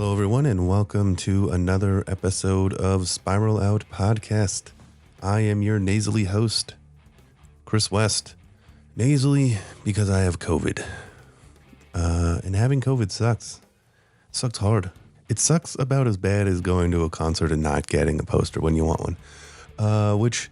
Hello, everyone, and welcome to another episode of Spiral Out Podcast. I am your nasally host, Chris West. Nasally because I have COVID. And having COVID sucks. It sucks hard. It sucks about as bad as going to a concert and not getting a poster when you want one, which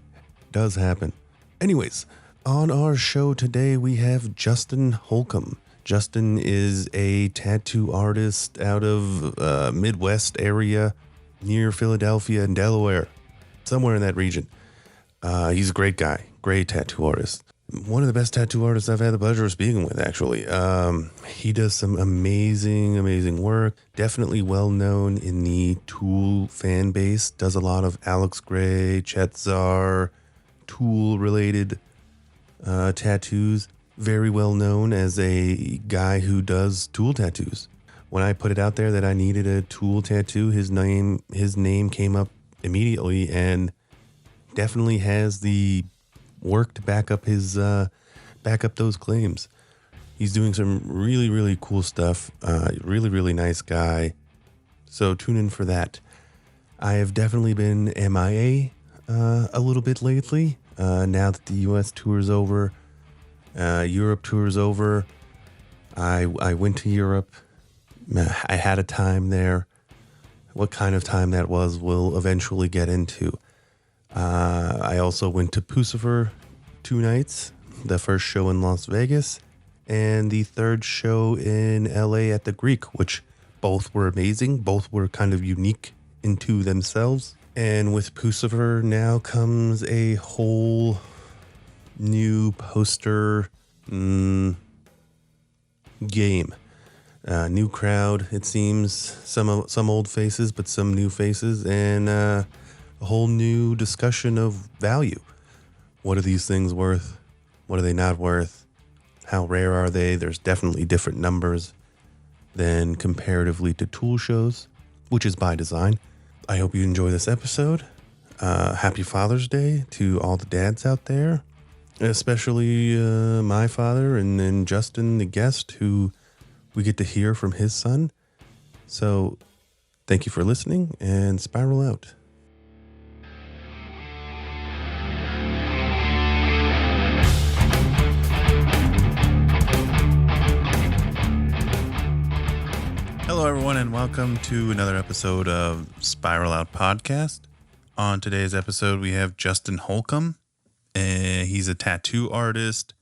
does happen. Anyways, on our show today, we have Justin Holcombe. Justin is a tattoo artist out of Midwest area near Philadelphia and Delaware, somewhere in that region. He's a great guy, great tattoo artist. One of the best tattoo artists I've had the pleasure of speaking with, actually. He does some amazing work. Definitely well known in the Tool fan base. Does a lot of Alex Grey, Chet Zar, Tool-related tattoos. Very well known as a guy who does Tool tattoos. When I put it out there that I needed a Tool tattoo, his name came up immediately, and definitely has the work to back up those claims. He's doing some really cool stuff. Really nice guy. So tune in for that. I have definitely been MIA a little bit lately. Now that the U.S. tour is over. Europe tour is over. I went to Europe. I had a time there. What kind of time that was, we'll eventually get into. I also went to Pucifer 2 nights. The first show in Las Vegas and the third show in LA at the Greek, which both were amazing. Both were kind of unique into themselves. And with Pucifer now comes a whole new poster game. New crowd, it seems. Some old faces, but some new faces, and a whole new discussion of value. What are these things worth? What are they not worth? How rare are they? There's definitely different numbers than comparatively to Tool shows, which is by design. I hope you enjoy this episode. Happy Father's Day to all the dads out there. Especially my father and then Justin, the guest, who we get to hear from his son. So thank you for listening and spiral out. Hello, everyone, and welcome to another episode of Spiral Out Podcast. On today's episode, we have Justin Holcombe. He's a tattoo artist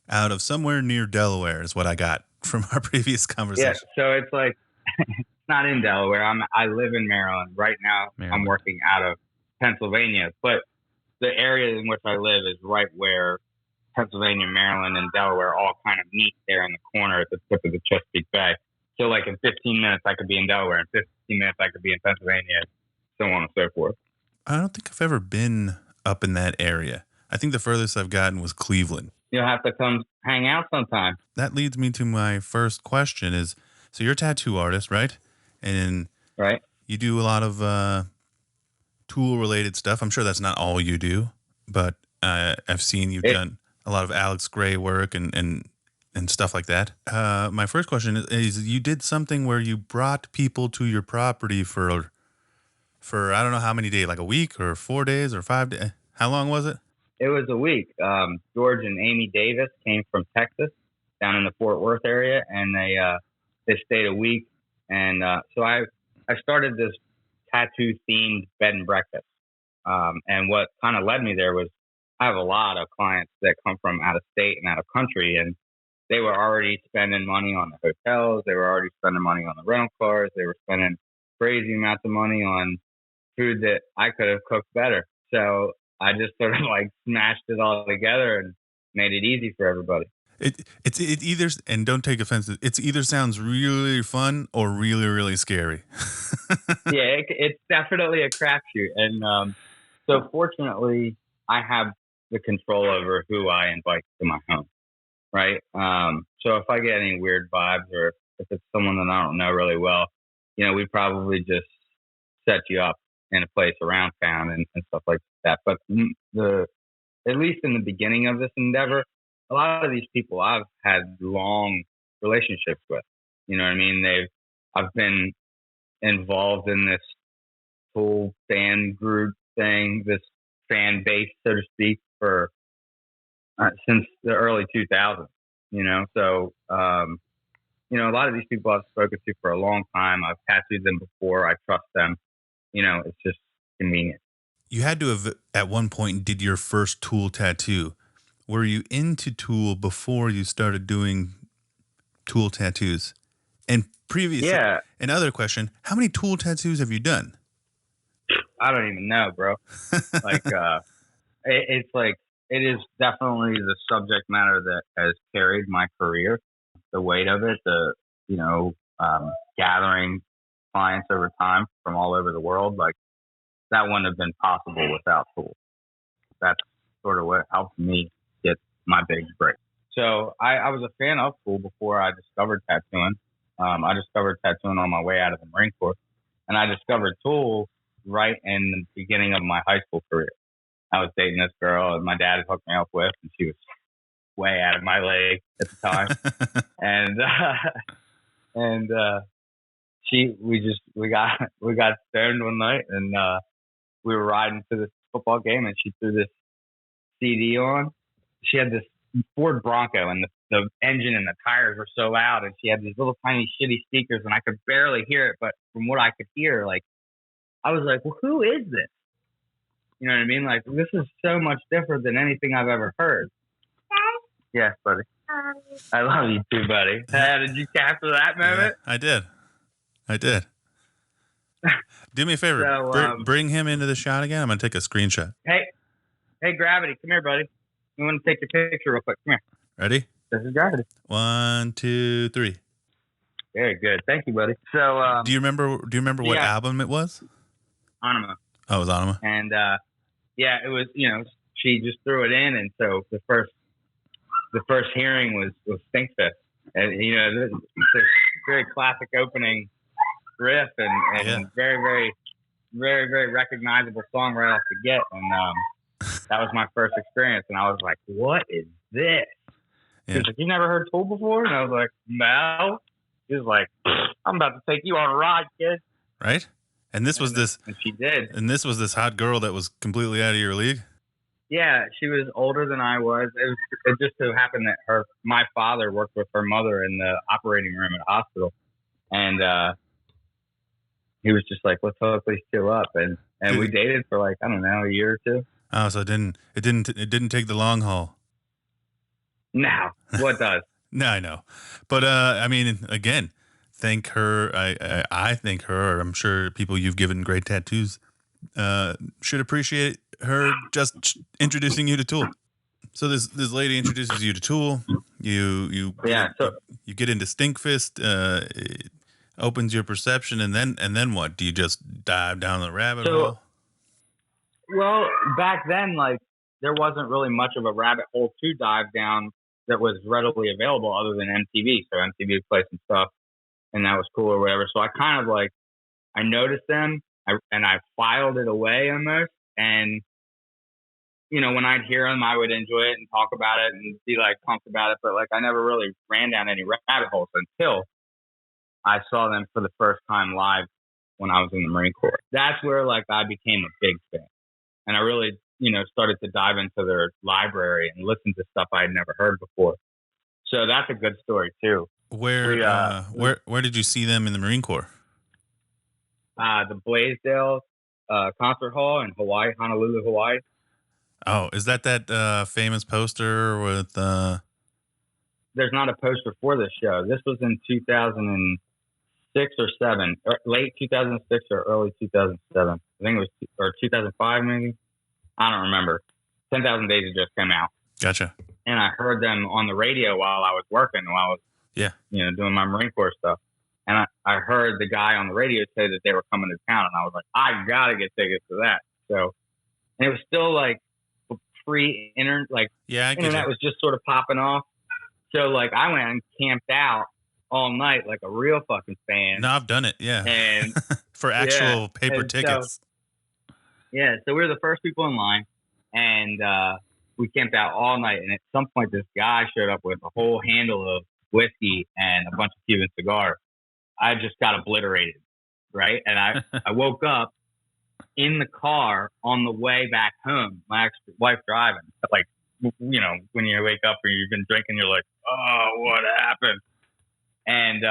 out of somewhere near Delaware is what I got from our previous conversation. Yeah, so it's like, it's not in Delaware. I live in Maryland. Right now, I'm working out of Pennsylvania. But the area in which I live is right where Pennsylvania, Maryland, and Delaware all kind of meet there in the corner at the tip of the Chesapeake Bay. So like in 15 minutes, I could be in Delaware. In 15 minutes, I could be in Pennsylvania, so on and so forth. I don't think I've ever been up in that area. I think the furthest I've gotten was Cleveland. You'll have to come hang out sometime. That leads me to my first question is, so you're a tattoo artist, right? And right. You do a lot of tool-related stuff. I'm sure that's not all you do, but I've seen you've done a lot of Alex Grey work and stuff like that. My first question is you did something where you brought people to your property for I don't know how many days, like a week or 4 days or 5 days. How long was it? It was a week. George and Amy Davis came from Texas down in the Fort Worth area, and they stayed a week. And so I started this tattoo-themed bed and breakfast. And what kind of led me there was I have a lot of clients that come from out of state and out of country, and they were already spending money on the hotels. They were already spending money on the rental cars. They were spending crazy amounts of money on food that I could have cooked better. So I just sort of like smashed it all together and made it easy for everybody. It either, and don't take offense, it's either sounds really fun or really scary. Yeah, it's definitely a crapshoot. And so fortunately, I have the control over who I invite to my home, right? So if I get any weird vibes or if it's someone that I don't know really well, we probably just set you up in a place around town and stuff like that. But at least in the beginning of this endeavor, a lot of these people I've had long relationships with. You know what I mean? I've been involved in this whole fan group thing, this fan base, so to speak, for since the early 2000s. So a lot of these people I've spoken to for a long time. I've tattooed them before. I trust them. It's just convenient. You had to have at one point did your first Tool tattoo. Were you into Tool before you started doing Tool tattoos? And previously, Yeah. Another question, how many Tool tattoos have you done? I don't even know, bro. It's like, it is definitely the subject matter that has carried my career, the weight of it, gathering clients over time from all over the world. Like, that wouldn't have been possible without Tool. That's sort of what helped me get my big break. So I was a fan of Tool before I discovered tattooing. I discovered tattooing on my way out of the Marine Corps, and I discovered Tool right in the beginning of my high school career. I was dating this girl that my dad had hooked me up with, and she was way out of my league at the time. We got stoned one night, and we were riding to this football game, and she threw this CD on. She had this Ford Bronco, and the engine and the tires were so loud, and she had these little tiny shitty speakers, and I could barely hear it. But from what I could hear, like, I was like, well, who is this? You know what I mean? Like, this is so much different than anything I've ever heard. Yes, buddy. I love you too, buddy. Did you capture that moment? Yeah, I did. Do me a favor. So, bring him into the shot again. I'm going to take a screenshot. Hey, Gravity, come here, buddy. We want to take your picture real quick. Come here. Ready? This is Gravity. 1, 2, 3. Very good. Thank you, buddy. So, do you remember what album it was? Anima. Oh, it was Anima. And it was. She just threw it in, and so the first hearing was Stinkfist, and this very classic opening riff and very, very, very, very recognizable song right off the get, and that was my first experience, and I was like, "What is this?" She was like, "You never heard Tool before?" And I was like, "No." She was like, "I'm about to take you on a ride, kid." Right. And this was this. And she did. And this was this hot girl that was completely out of your league. Yeah, she was older than I was. It just so happened that my father worked with her mother in the operating room at a hospital, and he was just like, "Let's hook these two up," and we dated for like, I don't know, a year or two. Oh, so it didn't take the long haul. No, what does? No, I know, but I mean, again, thank her. I thank her. I'm sure people you've given great tattoos should appreciate her just introducing you to Tool. So this lady introduces you to Tool. You get into Stinkfist. It opens your perception, and then what? Do you just dive down the rabbit hole? Well, back then, like, there wasn't really much of a rabbit hole to dive down that was readily available other than MTV. So MTV would play some stuff, and that was cool or whatever. So I kind of like, I noticed them, and I filed it away almost. And, when I'd hear them, I would enjoy it and talk about it and be like pumped about it. But like, I never really ran down any rabbit holes until I saw them for the first time live when I was in the Marine Corps. That's where like I became a big fan. And I really, started to dive into their library and listen to stuff I had never heard before. So that's a good story too. Where did you see them in the Marine Corps? The Blaisdell Concert Hall in Hawaii, Honolulu, Hawaii. Oh, is that famous poster with? There's not a poster for this show. This was in 2006 or 7, or late 2006 or early 2007. I think it was, or 2005 maybe. I don't remember. 10,000 Days had just come out. Gotcha. And I heard them on the radio while I was working, while I was doing my Marine Corps stuff. And I heard the guy on the radio say that they were coming to town, and I was like, I gotta get tickets to that. So, and it was still like pre-internet, like internet was just sort of popping off. So like I went and camped out all night like a real fucking fan. No, I've done it, yeah. And for actual paper tickets. So we were the first people in line, and we camped out all night. And at some point, this guy showed up with a whole handle of whiskey and a bunch of Cuban cigars. I just got obliterated right? And I woke up in the car on the way back home, my ex-wife driving. Like, you know, when you wake up or you've been drinking, you're like, oh, what happened? And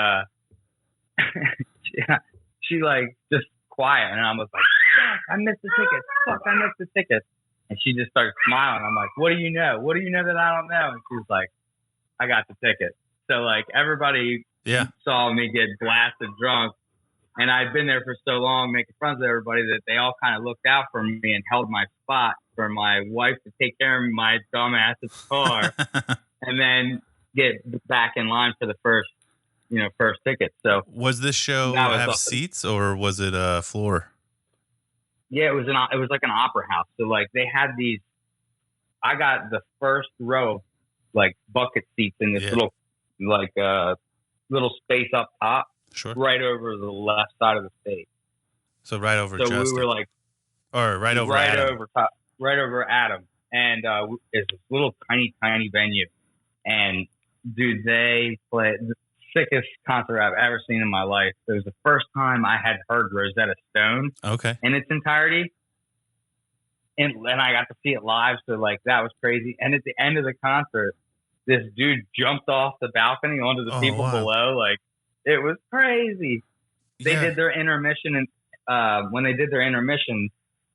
she like just quiet, and I was like, fuck, I missed the ticket. Fuck, I missed the ticket. And she just started smiling. I'm like, what do you know? What do you know that I don't know? And she was like, I got the ticket. So like everybody saw me get blasted drunk. And I'd been there for so long making friends with everybody that they all kind of looked out for me and held my spot for my wife to take care of my dumbass's car and then get back in line for the first ticket. So was this show have seats or was it a floor? Yeah, it was like an opera house. So like they had these, I got the first row of like bucket seats in this little space up top. Sure. Right over the left side of the stage. So right over So Justin. we were like, or right over Adam. Right over Adam. And it's this little tiny venue. And dude, they played the sickest concert I've ever seen in my life. It was the first time I had heard Rosetta Stone in its entirety. And I got to see it live. So like that was crazy. And at the end of the concert, this dude jumped off the balcony onto the people below. Like, it was crazy. They did their intermission, and when they did their intermission,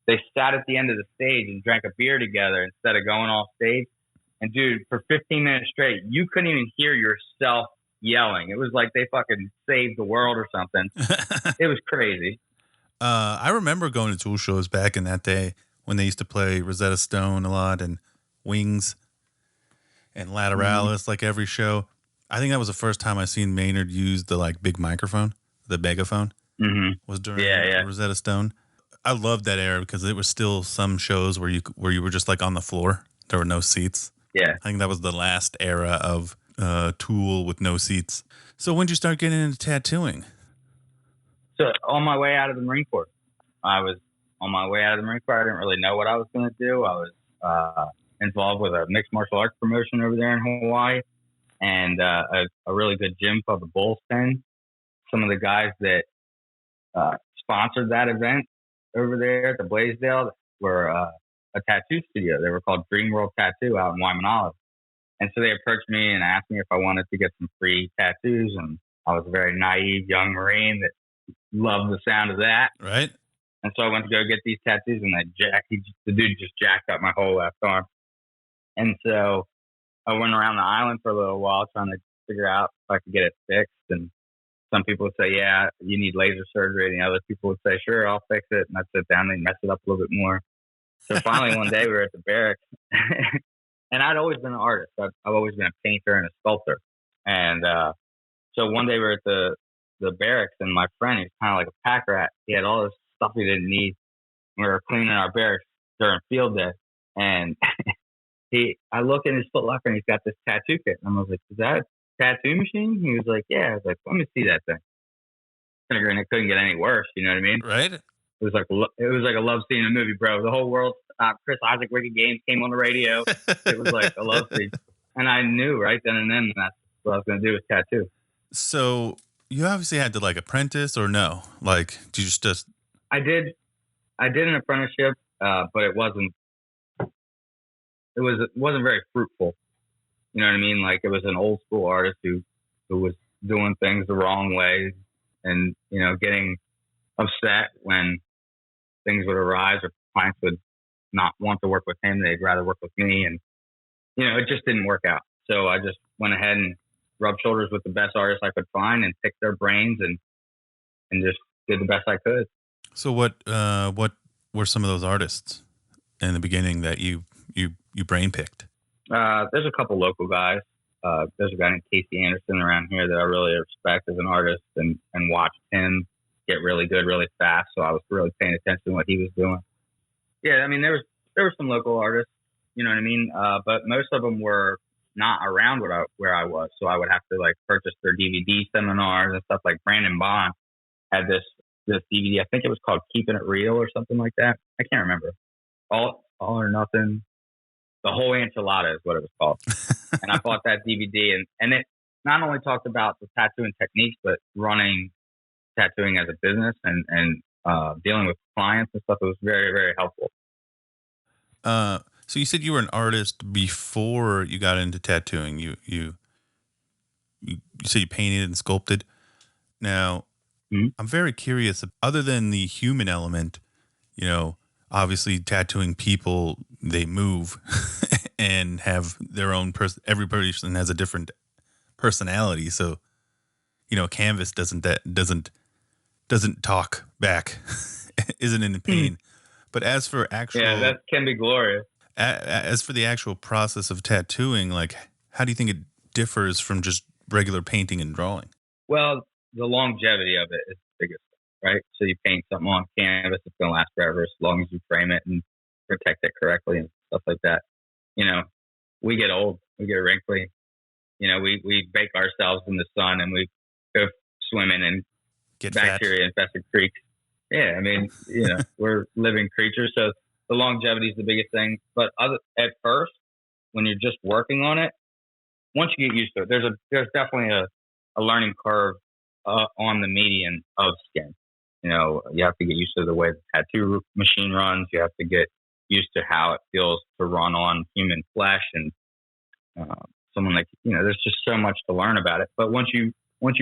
they sat at the end of the stage and drank a beer together instead of going off stage. And dude, for 15 minutes straight, you couldn't even hear yourself yelling. It was like they fucking saved the world or something. It was crazy. I remember going to Tool shows back in that day when they used to play Rosetta Stone a lot and Wings and Lateralis, like every show. I think that was the first time I seen Maynard use the like big microphone, the megaphone. Was during Rosetta Stone. I loved that era because it was still some shows where you were just like on the floor. There were no seats. Yeah, I think that was the last era of Tool with no seats. So when did you start getting into tattooing? So on my way out of the Marine Corps, I didn't really know what I was going to do. I was involved with a mixed martial arts promotion over there in Hawaii. And a really good gym called the Bulls Pen. Some of the guys that sponsored that event over there at the Blaisdell were a tattoo studio. They were called Dream World Tattoo out in Waimanalo. And so they approached me and asked me if I wanted to get some free tattoos. And I was a very naive young Marine that loved the sound of that. Right. And so I went to go get these tattoos, and the dude just jacked up my whole left arm. And so I went around the island for a little while trying to figure out if I could get it fixed. And some people would say, yeah, you need laser surgery. And the other people would say, sure, I'll fix it. And I'd sit down and mess it up a little bit more. So finally one day we were at the barracks and I'd always been an artist. I've always been a painter and a sculptor. And so one day we were at the barracks, and my friend, he's kind of like a pack rat. He had all this stuff he didn't need. We were cleaning our barracks during field day. And I look in his Foot Locker and he's got this tattoo kit. And I was like, is that a tattoo machine? He was like, yeah. I was like, let me see that thing. Figuring it couldn't get any worse. You know what I mean? Right. It was like a love scene in a movie, bro. The whole world, Chris Isaac Wicked Games came on the radio. It was like a love scene. And I knew right then and then that's what I was going to do with tattoo. So you obviously had to like apprentice or no? Like, did you just... I did an apprenticeship, but it wasn't very fruitful. You know what I mean? Like, it was an old school artist who was doing things the wrong way and, you know, getting upset when things would arise or clients would not want to work with him. They'd rather work with me. And, you know, it just didn't work out. So I just went ahead and rubbed shoulders with the best artists I could find and picked their brains and just did the best I could. So what were some of those artists in the beginning that you brain picked? There's a couple local guys. There's a guy named Casey Anderson around here that I really respect as an artist and watched him get really good really fast. So I was really paying attention to what he was doing. Yeah, I mean, there were some local artists, you know what I mean? But most of them were not around where I was. So I would have to like purchase their DVD seminars and stuff. Like Brandon Bond had this DVD. I think it was called Keeping It Real or something like that. I can't remember. All or Nothing. The Whole Enchilada is what it was called. And I bought that DVD and it not only talked about the tattooing techniques, but running tattooing as a business and dealing with clients and stuff. It was very, very helpful. So you said you were an artist before you got into tattooing. You said you painted and sculpted. Now, I'm very curious. Other than the human element, obviously tattooing people, they move and have their own person. Every person has a different personality. So, a canvas doesn't talk back, isn't in pain. But as for actual, that can be glorious. As for the actual process of tattooing, like, how do you think it differs from just regular painting and drawing? Well, the longevity of it is the biggest thing, right? So you paint something on canvas, it's going to last forever as long as you frame it and protect it correctly and stuff like that. We get old, we get wrinkly. We bake ourselves in the sun and we go swimming in get bacteria-infested creeks. Yeah, I mean, we're living creatures, so the longevity is the biggest thing. But at first, when you're just working on it, once you get used to it, there's definitely a learning curve on the median of skin. You have to get used to the way the tattoo machine runs. You have to get used to how it feels to run on human flesh, and someone like there's just so much to learn about it. But once you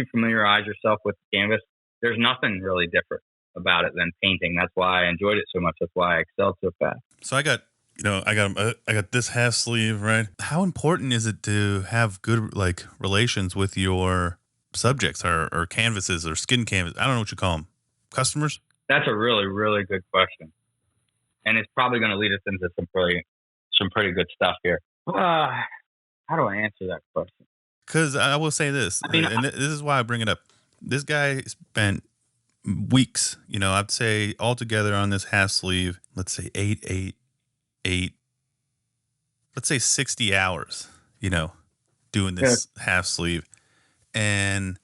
familiarize yourself with the canvas, there's nothing really different about it than painting. That's why I enjoyed it so much. That's why I excelled so fast. So I got this half sleeve, right? How important is it to have good relations with your subjects or canvases or skin canvas? I don't know what you call them. Customers? That's a really, really good question. And it's probably going to lead us into some pretty good stuff here. How do I answer that question? Because I will say this, and this is why I bring it up. This guy spent weeks, I'd say altogether on this half sleeve, let's say 8, let's say 60 hours, doing this half sleeve. And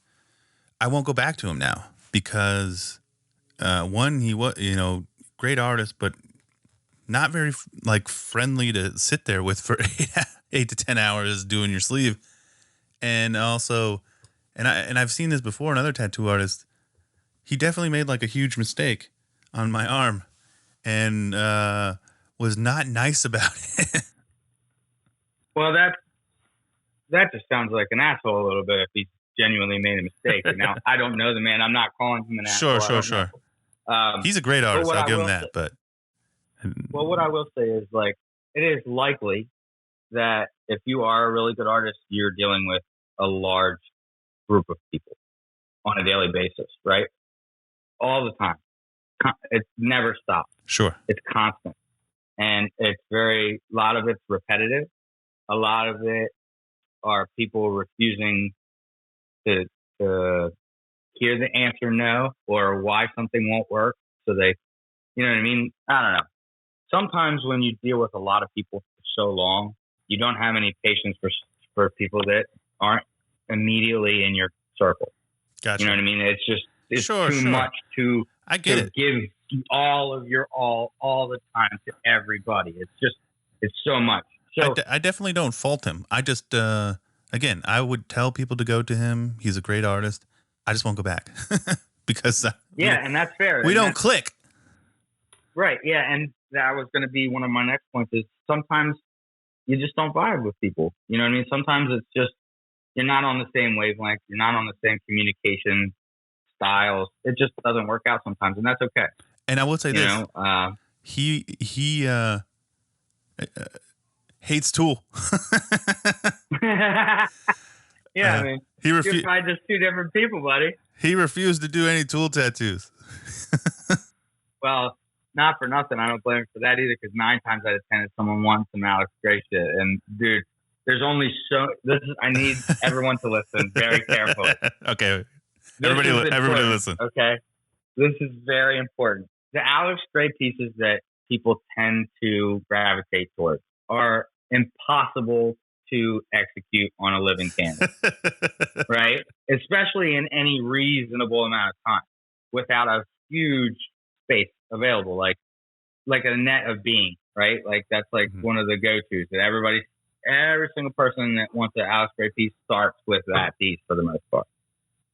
I won't go back to him now because, one, he was, great artist, but not very friendly to sit there with for 8 to 10 hours doing your sleeve. And also, and I've seen this before in other tattoo artists. He definitely made a huge mistake on my arm and was not nice about it. Well, that just sounds like an asshole a little bit if he genuinely made a mistake. Now, I don't know the man. I'm not calling him an asshole. Sure. He's a great artist. I'll give him that. Well, what I will say is it is likely that if you are a really good artist, you're dealing with a large group of people on a daily basis, right? All the time. It never stops. Sure. It's constant. And a lot of it's repetitive. A lot of it are people refusing to hear the answer no or why something won't work. So they, you know what I mean? I don't know. Sometimes when you deal with a lot of people for so long, you don't have any patience for people that aren't immediately in your circle. Gotcha. You know what I mean? It's just, it's sure. much to give all of your all the time to everybody. It's so much. So I definitely don't fault him. I just, again, I would tell people to go to him. He's a great artist. I just won't go back because and that's fair. We don't click. Right. Yeah. And that was going to be one of my next points is sometimes you just don't vibe with people. You know what I mean? Sometimes it's just, you're not on the same wavelength. You're not on the same communication styles. It just doesn't work out sometimes, and that's okay. And I will say this: he hates Tool. I mean, you're probably just two different people, buddy. He refused to do any Tool tattoos. Well, not for nothing. I don't blame him for that either, because 9 times out of 10, if someone wants some Alex Gray shit, and dude, there's only I need everyone to listen very carefully. Okay. Everybody listen. Okay. This is very important. The Alex Gray pieces that people tend to gravitate towards are impossible to execute on a living canvas, right? Especially in any reasonable amount of time without a huge space available, like a net of being, right? Like that's one of the go-tos that every single person that wants an Alex Gray piece starts with that piece for the most part.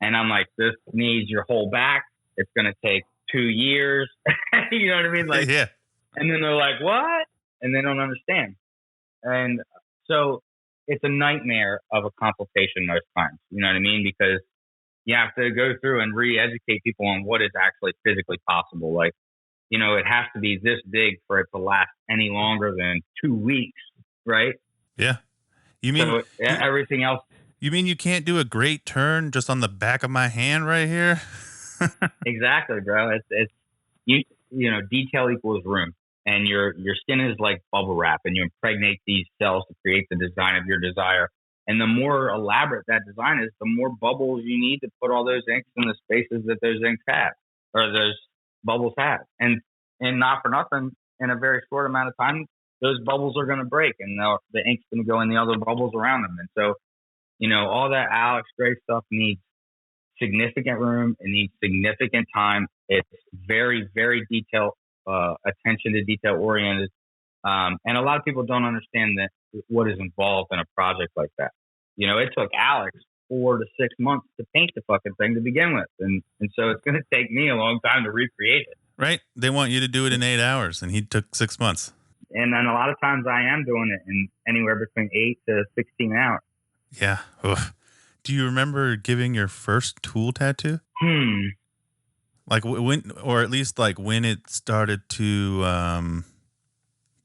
And I'm like, this needs your whole back. It's going to take 2 years. You know what I mean? Like, yeah. And then they're like, what? And they don't understand. And so it's a nightmare of a consultation most times. You know what I mean? Because you have to go through and re-educate people on what is actually physically possible. Like, you know, it has to be this big for it to last any longer than 2 weeks, right? Yeah. You mean so everything else? You mean you can't do a great turn just on the back of my hand right here? Exactly, bro. It's you know, detail equals room, and your skin is like bubble wrap, and you impregnate these cells to create the design of your desire. And the more elaborate that design is, the more bubbles you need to put all those inks in the spaces that those inks have, or those bubbles have. And not for nothing, in a very short amount of time, those bubbles are going to break, and the ink's going to go in the other bubbles around them. And so, you know, all that Alex Gray stuff needs significant room. It needs significant time. It's very, very attention to detail oriented. And a lot of people don't understand that what is involved in a project like that. You know, it took Alex 4 to 6 months to paint the fucking thing to begin with. And so it's going to take me a long time to recreate it. Right. They want you to do it in 8 hours, and he took 6 months. And then a lot of times I am doing it in anywhere between 8 to 16 hours. Yeah. Ugh. Do you remember giving your first tool tattoo? Like when, or at least like when it started to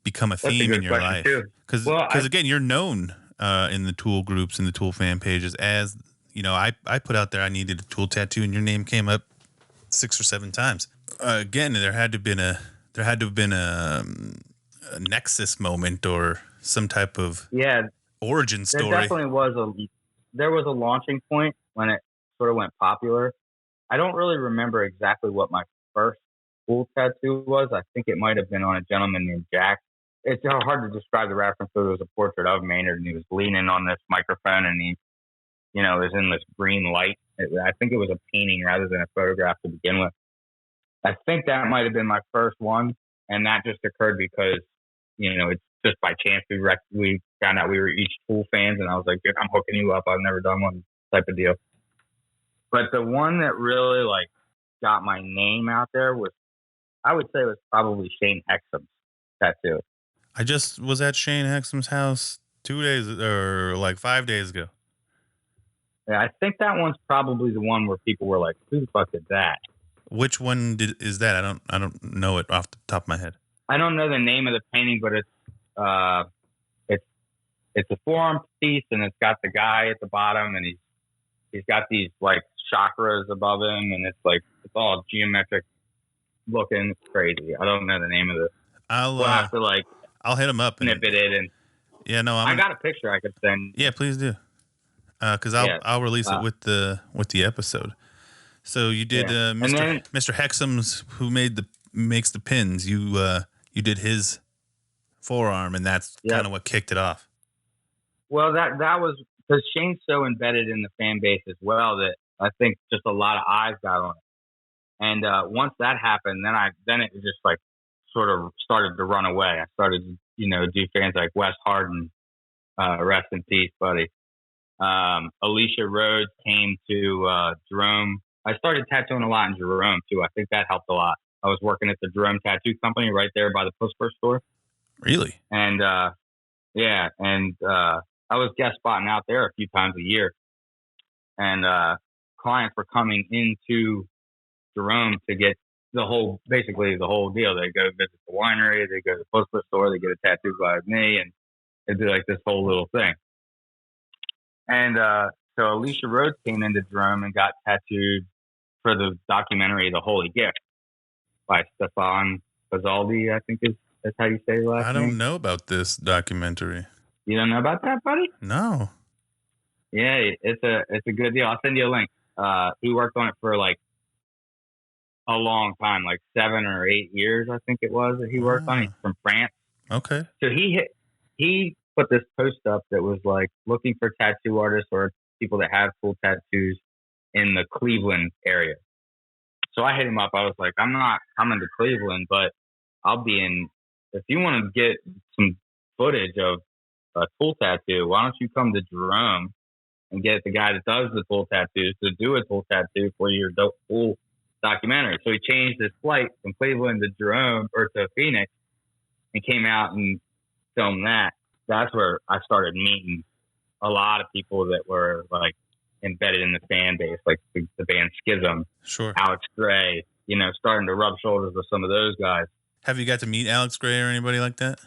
become a theme in your life? Because again, you're known in the tool groups and the tool fan pages as, you know, I put out there I needed a tool tattoo, and your name came up 6 or 7 times. Again, there had to have been a nexus moment or some type of origin story. There definitely was a launching point when it sort of went popular. I don't really remember exactly what my first tool tattoo was. I think it might have been on a gentleman named Jack. It's hard to describe the reference, but it was a portrait of Maynard, and he was leaning on this microphone, and he, you know, was in this green light. I think it was a painting rather than a photograph to begin with. I think that might have been my first one, and that just occurred because, you know, it's just by chance we found out we were each tool fans, and I was like, dude, I'm hooking you up. I've never done one type of deal. But the one that really like got my name out there I would say it was probably Shane Hexum's tattoo. I just was at Shane Hexum's house 2 days or like 5 days ago. Yeah, I think that one's probably the one where people were like, who the fuck did that? Which one is that? I don't know it off the top of my head. I don't know the name of the painting, but it's a forearm piece, and it's got the guy at the bottom, and he's got these like chakras above him, and it's all geometric looking. It's crazy. I don't know the name of it. We'll have to I'll hit him up and snip it in. Yeah, no, I got a picture I could send. Yeah, please do. Because I'll release it with the episode. So you did Mr. Hexum's, who makes the pins. You did his forearm, and that's kind of what kicked it off. Well, that was because Shane's so embedded in the fan base as well that I think just a lot of eyes got on it. And once that happened, then it just like sort of started to run away. I started to, you know, do fans like Wes Harden, rest in peace, buddy. Alicia Rhodes came to Jerome. I started tattooing a lot in Jerome too. I think that helped a lot. I was working at the Jerome Tattoo Company right there by the Pusper store. Really? And I was guest spotting out there a few times a year. And clients were coming into Jerome to get basically the whole deal. They go visit the winery, they go to the Pusper store, they get a tattoo by me, and they do like this whole little thing. And so Alicia Rhodes came into Jerome and got tattooed for the documentary The Holy Gift by Stefan Fazzaldi, I think that's how you say the last name. I don't know about this documentary. You don't know about that, buddy? No. Yeah, it's a good deal. I'll send you a link. He worked on it for like a long time, like 7 or 8 years, I think it was that he worked on it. He's from France. Okay. So he put this post up that was like looking for tattoo artists or people that have cool tattoos in the Cleveland area. So I hit him up. I was like, I'm not coming to Cleveland, but I'll be in. If you want to get some footage of a tool tattoo, why don't you come to Jerome and get the guy that does the tool tattoos to do a tool tattoo for your full documentary. So he changed his flight from Cleveland to Jerome or to Phoenix and came out and filmed that. That's where I started meeting a lot of people that were like embedded in the fan base, like the band Schism, Sure. Alex Gray, starting to rub shoulders with some of those guys. Have you got to meet Alex Gray or anybody like that?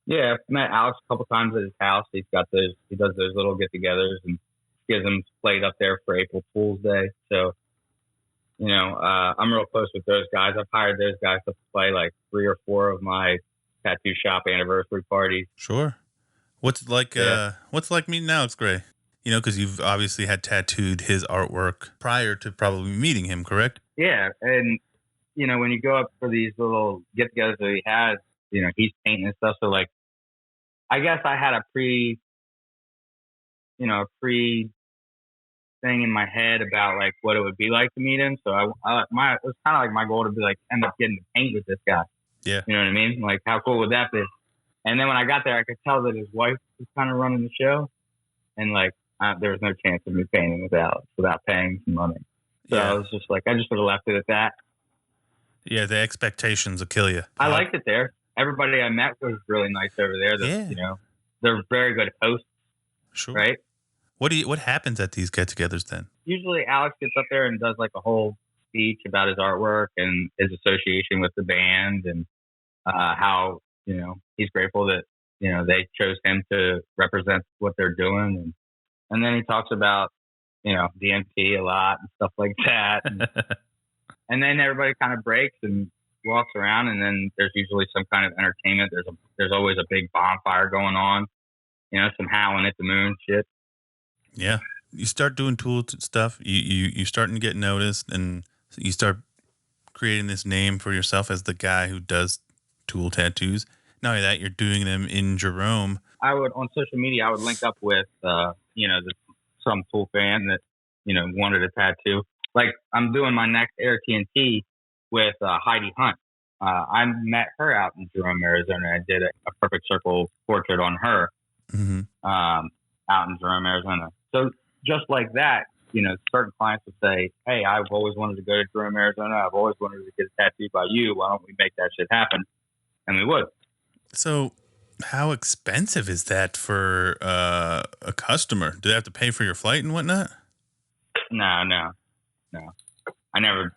Yeah, I've met Alex a couple times at his house. He does those little get-togethers, and Schism's played up there for April Fool's Day. So, I'm real close with those guys. I've hired those guys to play like 3 or 4 of my tattoo shop anniversary parties. Sure. What's like meeting Alex Gray? Because you've obviously had tattooed his artwork prior to probably meeting him, correct? Yeah, and when you go up for these little get-togethers that he has, he's painting and stuff. So like, I guess I had a pre thing in my head about like what it would be like to meet him. So it was kind of like my goal to be like end up getting to paint with this guy. Yeah. You know what I mean? Like, how cool would that be? And then when I got there, I could tell that his wife was kind of running the show, and like there was no chance of me painting with Alex without paying some money. So I was just like, I just would have left it at that. Yeah, the expectations will kill you. I liked it there. Everybody I met was really nice over there. They're very good hosts. Sure. Right? What happens at these get-togethers then? Usually Alex gets up there and does like a whole speech about his artwork and his association with the band, and how, he's grateful that, they chose him to represent what they're doing. And then he talks about, DMT a lot and stuff like that. And then everybody kind of breaks and walks around, and then there's usually some kind of entertainment. There's always a big bonfire going on, some howling at the moon shit. Yeah. You start doing tool stuff, you starting to get noticed, and you start creating this name for yourself as the guy who does tool tattoos. Not only that, you're doing them in Jerome. On social media, I would link up with, some tool fan that, wanted a tattoo. Like, I'm doing my next Air TNT with Heidi Hunt. I met her out in Jerome, Arizona. I did a perfect circle portrait on her out in Jerome, Arizona. So just like that, certain clients would say, hey, I've always wanted to go to Jerome, Arizona. I've always wanted to get a tattoo by you. Why don't we make that shit happen? And we would. So how expensive is that for a customer? Do they have to pay for your flight and whatnot? No. I never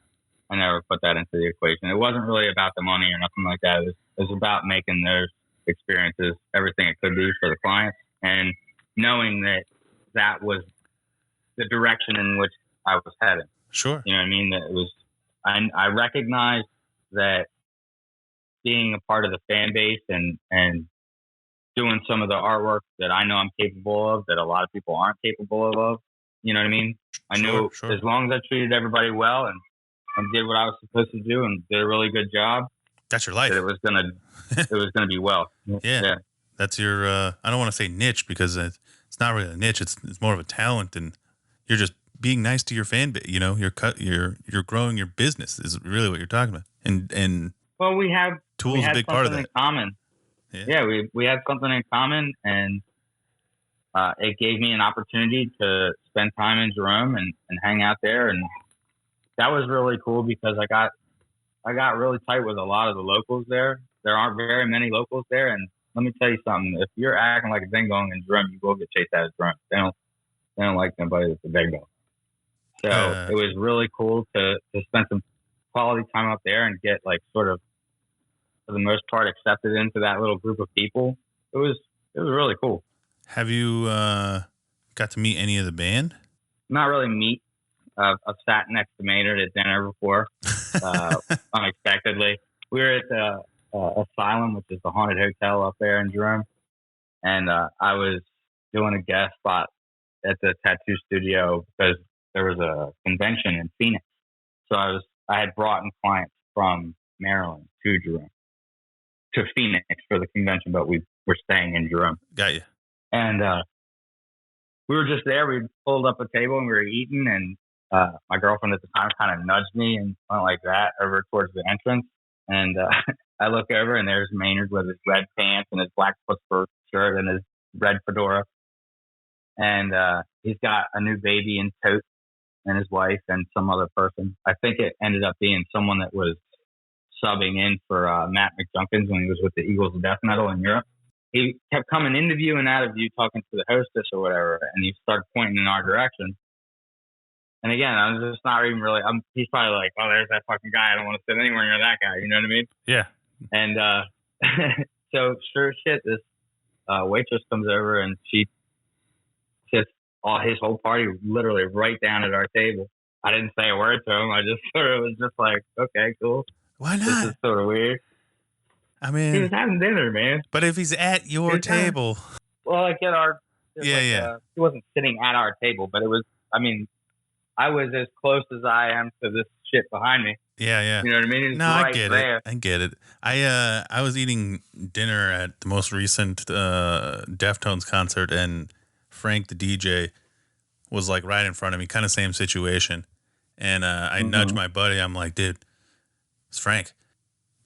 put that into the equation. It wasn't really about the money or nothing like that. It was about making those experiences everything it could be for the clients, and knowing that was the direction in which I was heading. Sure. You know what I mean? That it was, I recognized that being a part of the fan base and doing some of the artwork that I know I'm capable of, that a lot of people aren't capable of, you know what I mean? I knew as long as I treated everybody well and did what I was supposed to do and did a really good job, that's your life. That it was gonna be well. Yeah. That's your. I don't want to say niche, because it's not really a niche. It's more of a talent, and you're just being nice to your fan base. You're growing your business is really what you're talking about. And well, we had a big part of that. In common. Yeah, we had something in common, and it gave me an opportunity to spend time in Jerome and hang out there, and that was really cool because I got really tight with a lot of the locals there. There aren't very many locals there, and let me tell you something. If you're acting like a ding-dong in Jerome, you will get chased out of Jerome. They don't like nobody that's a ding-dong. So it was really cool to spend some quality time up there and get like sort of, for the most part, accepted into that little group of people. It was really cool. Have you got to meet any of the band? Not really meet. I've sat next to Maynard at dinner before, unexpectedly. We were at the Asylum, which is the haunted hotel up there in Jerome, and I was doing a guest spot at the tattoo studio because there was a convention in Phoenix. So I had brought in clients from Maryland to Jerome, to Phoenix for the convention, but we were staying in Jerome. Got you. And we were just there. We pulled up a table and we were eating, and my girlfriend at the time kind of nudged me and went like that over towards the entrance. And I look over, and there's Maynard with his red pants and his black football shirt and his red fedora. and he's got a new baby in tow, and his wife and some other person. I think it ended up being someone that was subbing in for Matt McJunkins when he was with the Eagles of Death Metal in Europe. He kept coming into view and out of view, talking to the hostess or whatever, and he started pointing in our direction. And again, I was just not even really. He's probably like, "Oh, there's that fucking guy. I don't want to sit anywhere near that guy." You know what I mean? Yeah. And so sure as shit, this waitress comes over and she sits his whole party literally right down at our table. I didn't say a word to him. I just sort of was just like, "Okay, cool. Why not? This is sort of weird." I mean, he was having dinner, man. But if he's at your table, like at our, he wasn't sitting at our table, but it was. I mean, I was as close as I am to this shit behind me. Yeah. You know what I mean? No, right I get there. it. I get it. I was eating dinner at the most recent Deftones concert, and Frank, the DJ, was like right in front of me, kind of same situation. And I nudged my buddy. I'm like, "Dude, it's Frank."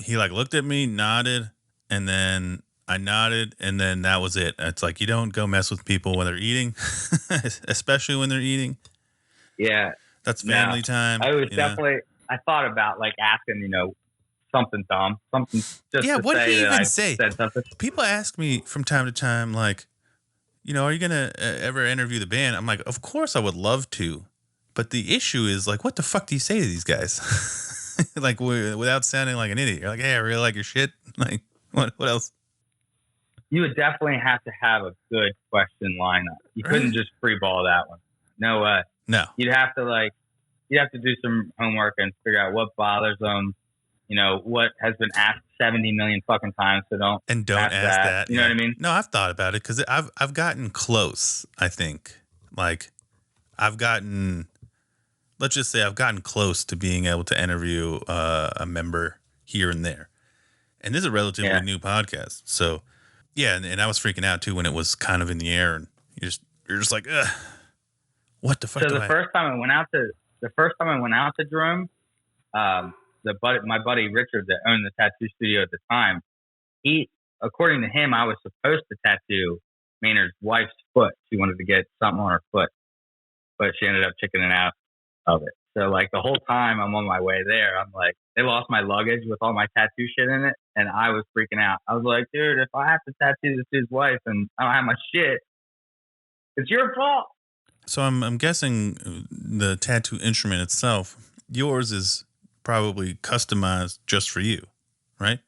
He like looked at me, nodded, and then I nodded, and then that was it. It's like, you don't go mess with people when they're eating, especially when they're eating. Yeah. That's family time. I was definitely, I thought about like asking, something dumb, something just to what say did he that even I say? said something. People ask me from time to time, like, are you going to ever interview the band? I'm like, of course I would love to. But the issue is, like, what the fuck do you say to these guys? Like, without sounding like an idiot. You're like, "Hey, I really like your shit." Like, what else? You would definitely have to have a good question lineup. You couldn't just freeball that one. No. You'd have to do some homework and figure out what bothers them. What has been asked 70 million fucking times. So don't ask that. You know what I mean? No, I've thought about it because I've gotten close. I think, like, let's just say I've gotten close to being able to interview a member here and there. And this is a relatively new podcast. So, yeah, and I was freaking out, too, when it was kind of in the air. And you're just like, ugh, what the fuck? So the first time I went out to Jerome, my buddy Richard that owned the tattoo studio at the time, according to him, I was supposed to tattoo Maynard's wife's foot. She wanted to get something on her foot, but she ended up chickening out of it. So like the whole time I'm on my way there, I'm like, they lost my luggage with all my tattoo shit in it, and I was freaking out. I was like, "Dude, if I have to tattoo this dude's wife and I don't have my shit, it's your fault." So I'm guessing the tattoo instrument itself, yours is probably customized just for you, right?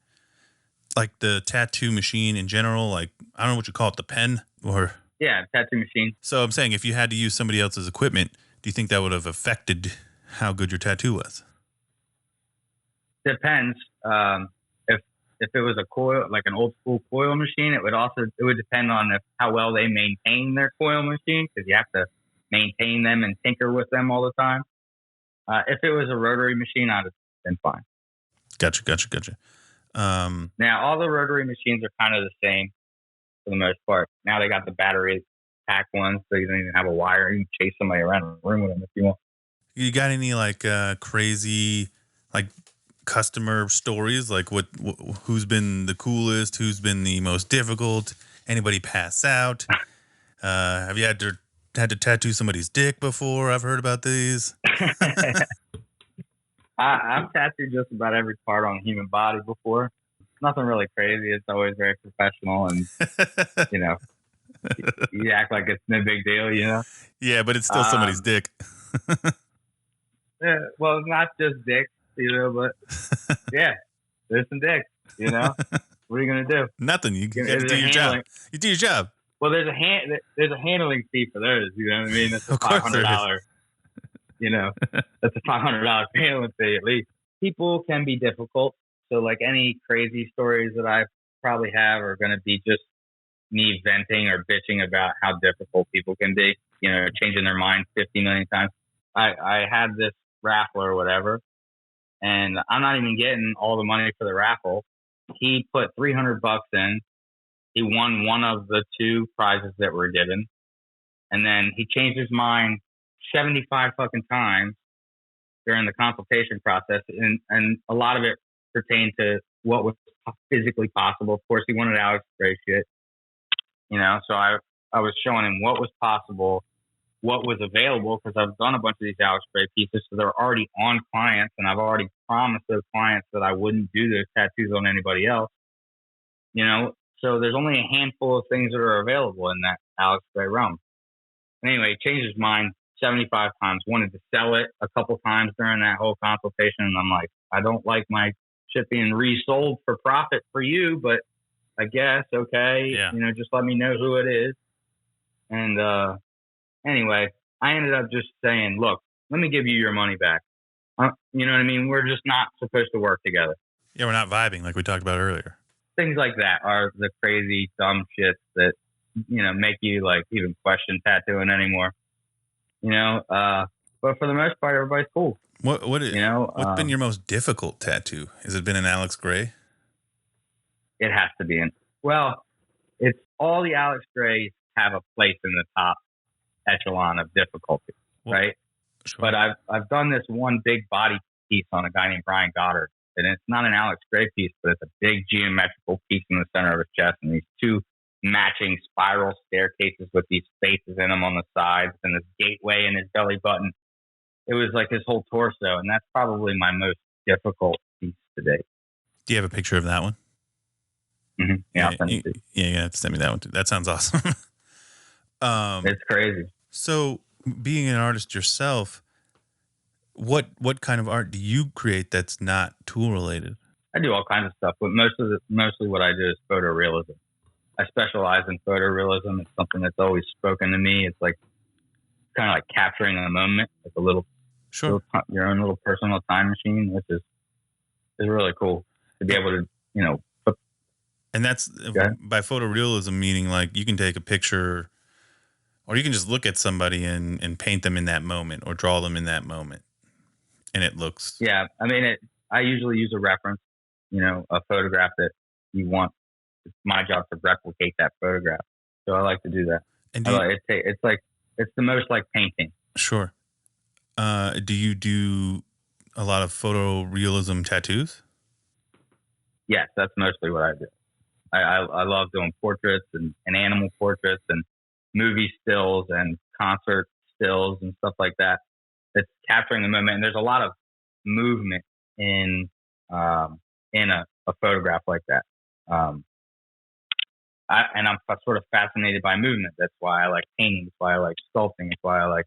Like the tattoo machine in general, like, I don't know what you call it, the pen or... Yeah, tattoo machine. So I'm saying, if you had to use somebody else's equipment, do you think that would have affected how good your tattoo was? Depends. If it was a coil, like an old school coil machine, it would depend on how well they maintain their coil machine, because you have to maintain them and tinker with them all the time. If it was a rotary machine, I'd have been fine. Gotcha. Now, all the rotary machines are kind of the same for the most part. Now they got the battery pack ones, so you don't even have a wire. You can chase somebody around the room with them if you want. You got any like crazy like customer stories? Like who's been the coolest? Who's been the most difficult? Anybody pass out? Have you had to tattoo somebody's dick before? I've heard about these. I've tattooed just about every part on a human body before. Nothing really crazy. It's always very professional, and you act like it's no big deal, Yeah, but it's still somebody's dick. Yeah, well, it's not just dicks, but yeah, there's some dicks, What are you gonna do? Nothing. You got to do your job. You do your job. Well, there's a handling fee for those. You know what I mean? That's a $500. That's a $500 handling fee at least. People can be difficult. So like any crazy stories that I probably have are going to be just me venting or bitching about how difficult people can be, changing their mind 50 million times. I had this raffle or whatever, and I'm not even getting all the money for the raffle. He put $300 in. He won one of the two prizes that were given. And then he changed his mind 75 fucking times during the consultation process. And a lot of it pertained to what was physically possible. Of course, he wanted Alex Gray shit, so I I was showing him what was possible, what was available, because I've done a bunch of these Alex Gray pieces, so they're already on clients, and I've already promised those clients that I wouldn't do those tattoos on anybody else. So there's only a handful of things that are available in that Alex Gray realm. Anyway, he changed his mind 75 times, wanted to sell it a couple times during that whole consultation. And I'm like, I don't like my shit being resold for profit for you, but I guess, okay, Yeah. Just let me know who it is. And anyway, I ended up just saying, look, let me give you your money back. You know what I mean? We're just not supposed to work together. Yeah, we're not vibing like we talked about earlier. Things like that are the crazy, dumb shits that, make you like even question tattooing anymore. But for the most part, everybody's cool. What's been your most difficult tattoo? Has it been an Alex Gray? It has to be it's all the Alex Grays have a place in the top echelon of difficulty, right? Sure. But I've done this one big body piece on a guy named Brian Goddard, and it's not an Alex Gray piece, but it's a big geometrical piece in the center of his chest, and these two matching spiral staircases with these spaces in them on the sides, and this gateway in his belly button. It was like his whole torso, and that's probably my most difficult piece to date. Do you have a picture of that one? Mm-hmm. Yeah, I'll send it to you. Yeah, you have to send me that one too. That sounds awesome. It's crazy. So, being an artist yourself, what kind of art do you create that's not tool related? I do all kinds of stuff, but mostly what I do is photorealism. I specialize in photorealism. It's something that's always spoken to me. It's like kind of like capturing a moment, like a little, your own little personal time machine, which is really cool to be able to, And that's by photorealism, meaning like you can take a picture, or you can just look at somebody and paint them in that moment, or draw them in that moment, and it looks. Yeah, I mean, I usually use a reference, a photograph that you want. It's my job to replicate that photograph, so I like to do that. And it's the most like painting. Sure. Do you do a lot of photorealism tattoos? Yes, that's mostly what I do. I love doing portraits and animal portraits and movie stills and concert stills and stuff like that. It's capturing the moment, and there's a lot of movement in a photograph like that. I'm sort of fascinated by movement. That's why I like painting. That's why I like sculpting. That's why I like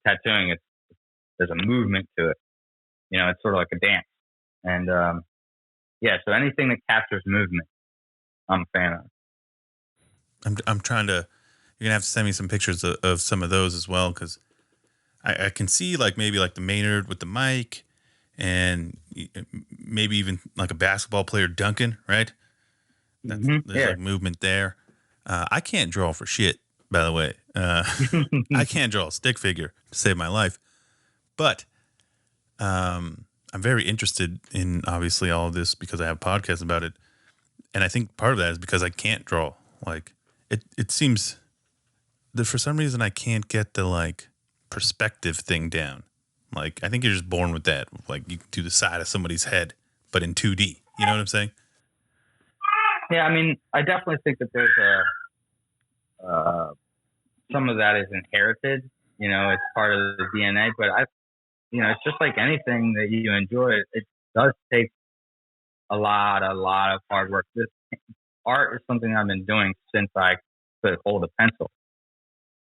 tattooing. There's a movement to it. It's sort of like a dance. And so anything that captures movement, I'm a fan of. I'm trying to. You're gonna have to send me some pictures of some of those as well, because I can see like maybe like the Maynard with the mic, and maybe even like a basketball player dunking, right? There's like movement there. I can't draw for shit, by the way. I can't draw a stick figure to save my life, but I'm very interested in obviously all of this because I have podcasts about it, and I think part of that is because I can't draw. Like it seems that for some reason I can't get the like perspective thing down. Like I think you're just born with that. Like you can do the side of somebody's head, but in 2D. You know what I'm saying? Yeah, I mean, I definitely think that there's some of that is inherited. It's part of the DNA. But it's just like anything that you enjoy. It does take a lot of hard work. This art is something I've been doing since I could hold a pencil,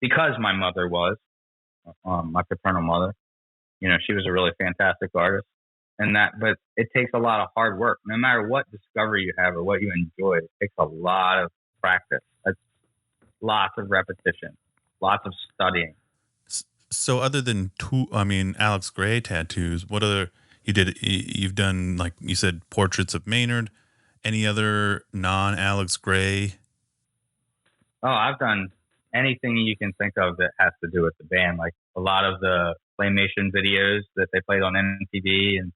because my mother was my paternal mother. She was a really fantastic artist. But it takes a lot of hard work. No matter what discovery you have or what you enjoy, it takes a lot of practice. It's lots of repetition, lots of studying. So other than Alex Gray tattoos, what other you've done, like you said, portraits of Maynard, any other non-Alex Gray? Oh, I've done anything you can think of that has to do with the band, like a lot of the Claymation videos that they played on MTV and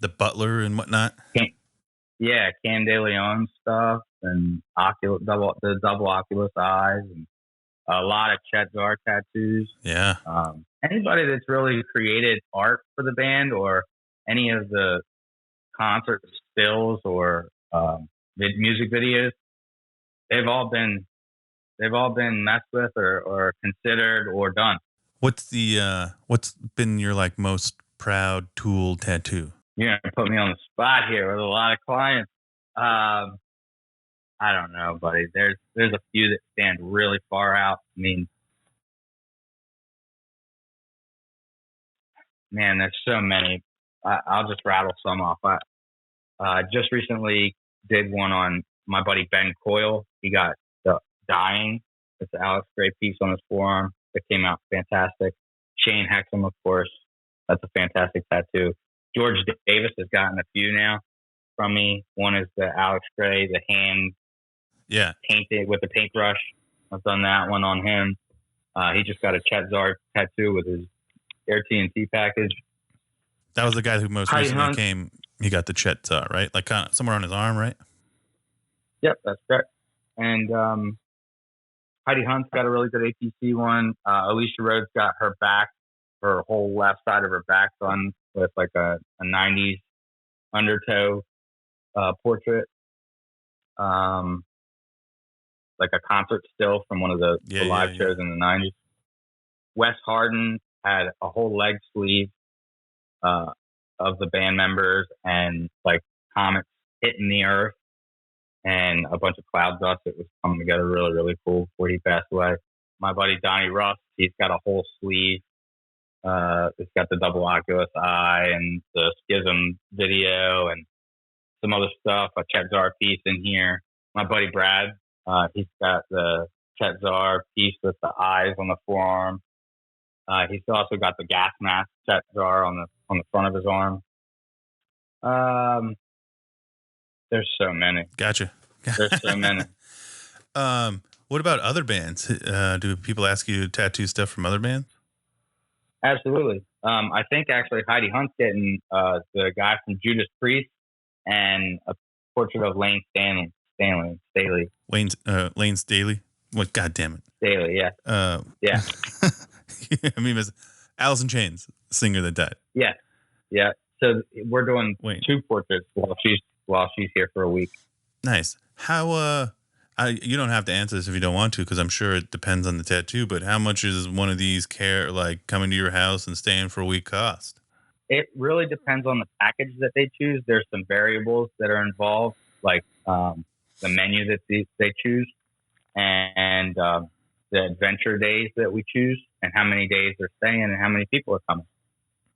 the Butler and whatnot. Cam De Leon stuff and the double Oculus eyes and a lot of Chet Gar tattoos. Yeah. Anybody that's really created art for the band or any of the concert stills or music videos, they've all been They've all been messed with or considered or done. What's been your like most proud tool tattoo? You're gonna put me on the spot here with a lot of clients. I don't know, buddy. There's a few that stand really far out. I mean, man, there's so many. I'll just rattle some off. I just recently did one on my buddy Ben Coyle. He got the Dying. It's the Alex Gray piece on his forearm. It came out fantastic. Shane Hexham, of course. That's a fantastic tattoo. George Davis has gotten a few now from me. One is the Alex Gray, the hand painted with the paintbrush. I've done that one on him. He just got a Chet Zar tattoo with his Air TNT package. That was the guy who most recently came. He got the Chet Zar, right? Like somewhere on his arm, right? Yep, that's correct. And Heidi Hunt's got a really good APC one. Alicia Rhodes got her whole left side of her back done with like a 90s undertow portrait. Like a concert still from one of the live shows in the 90s. Wes Harden had a whole leg sleeve of the band members and like comets hitting the earth and a bunch of cloud dust that was coming together really, really cool before he passed away. My buddy Donnie Russ, he's got a whole sleeve. It's got the double Oculus eye and the Schism video and some other stuff, a Chet Zar piece in here. My buddy Brad, he's got the Chet Zar piece with the eyes on the forearm. He's also got the gas mask Chet Zar on the front of his arm. There's so many. Gotcha. There's so many. What about other bands? Do people ask you to tattoo stuff from other bands? Absolutely. I think actually Heidi Hunt's getting the guy from Judas Priest and a portrait of Lane Staley. Lane Staley? What? God damn it. Staley, yeah. Yeah. I mean, it was Alice in Chains, singer that died. Yeah. Yeah. So we're doing two portraits while she's here for a week. Nice. How, you don't have to answer this if you don't want to, because I'm sure it depends on the tattoo, but how much is one of these like coming to your house and staying for a week cost? It really depends on the package that they choose. There's some variables that are involved, like the menu that they choose and the adventure days that we choose and how many days they're staying and how many people are coming.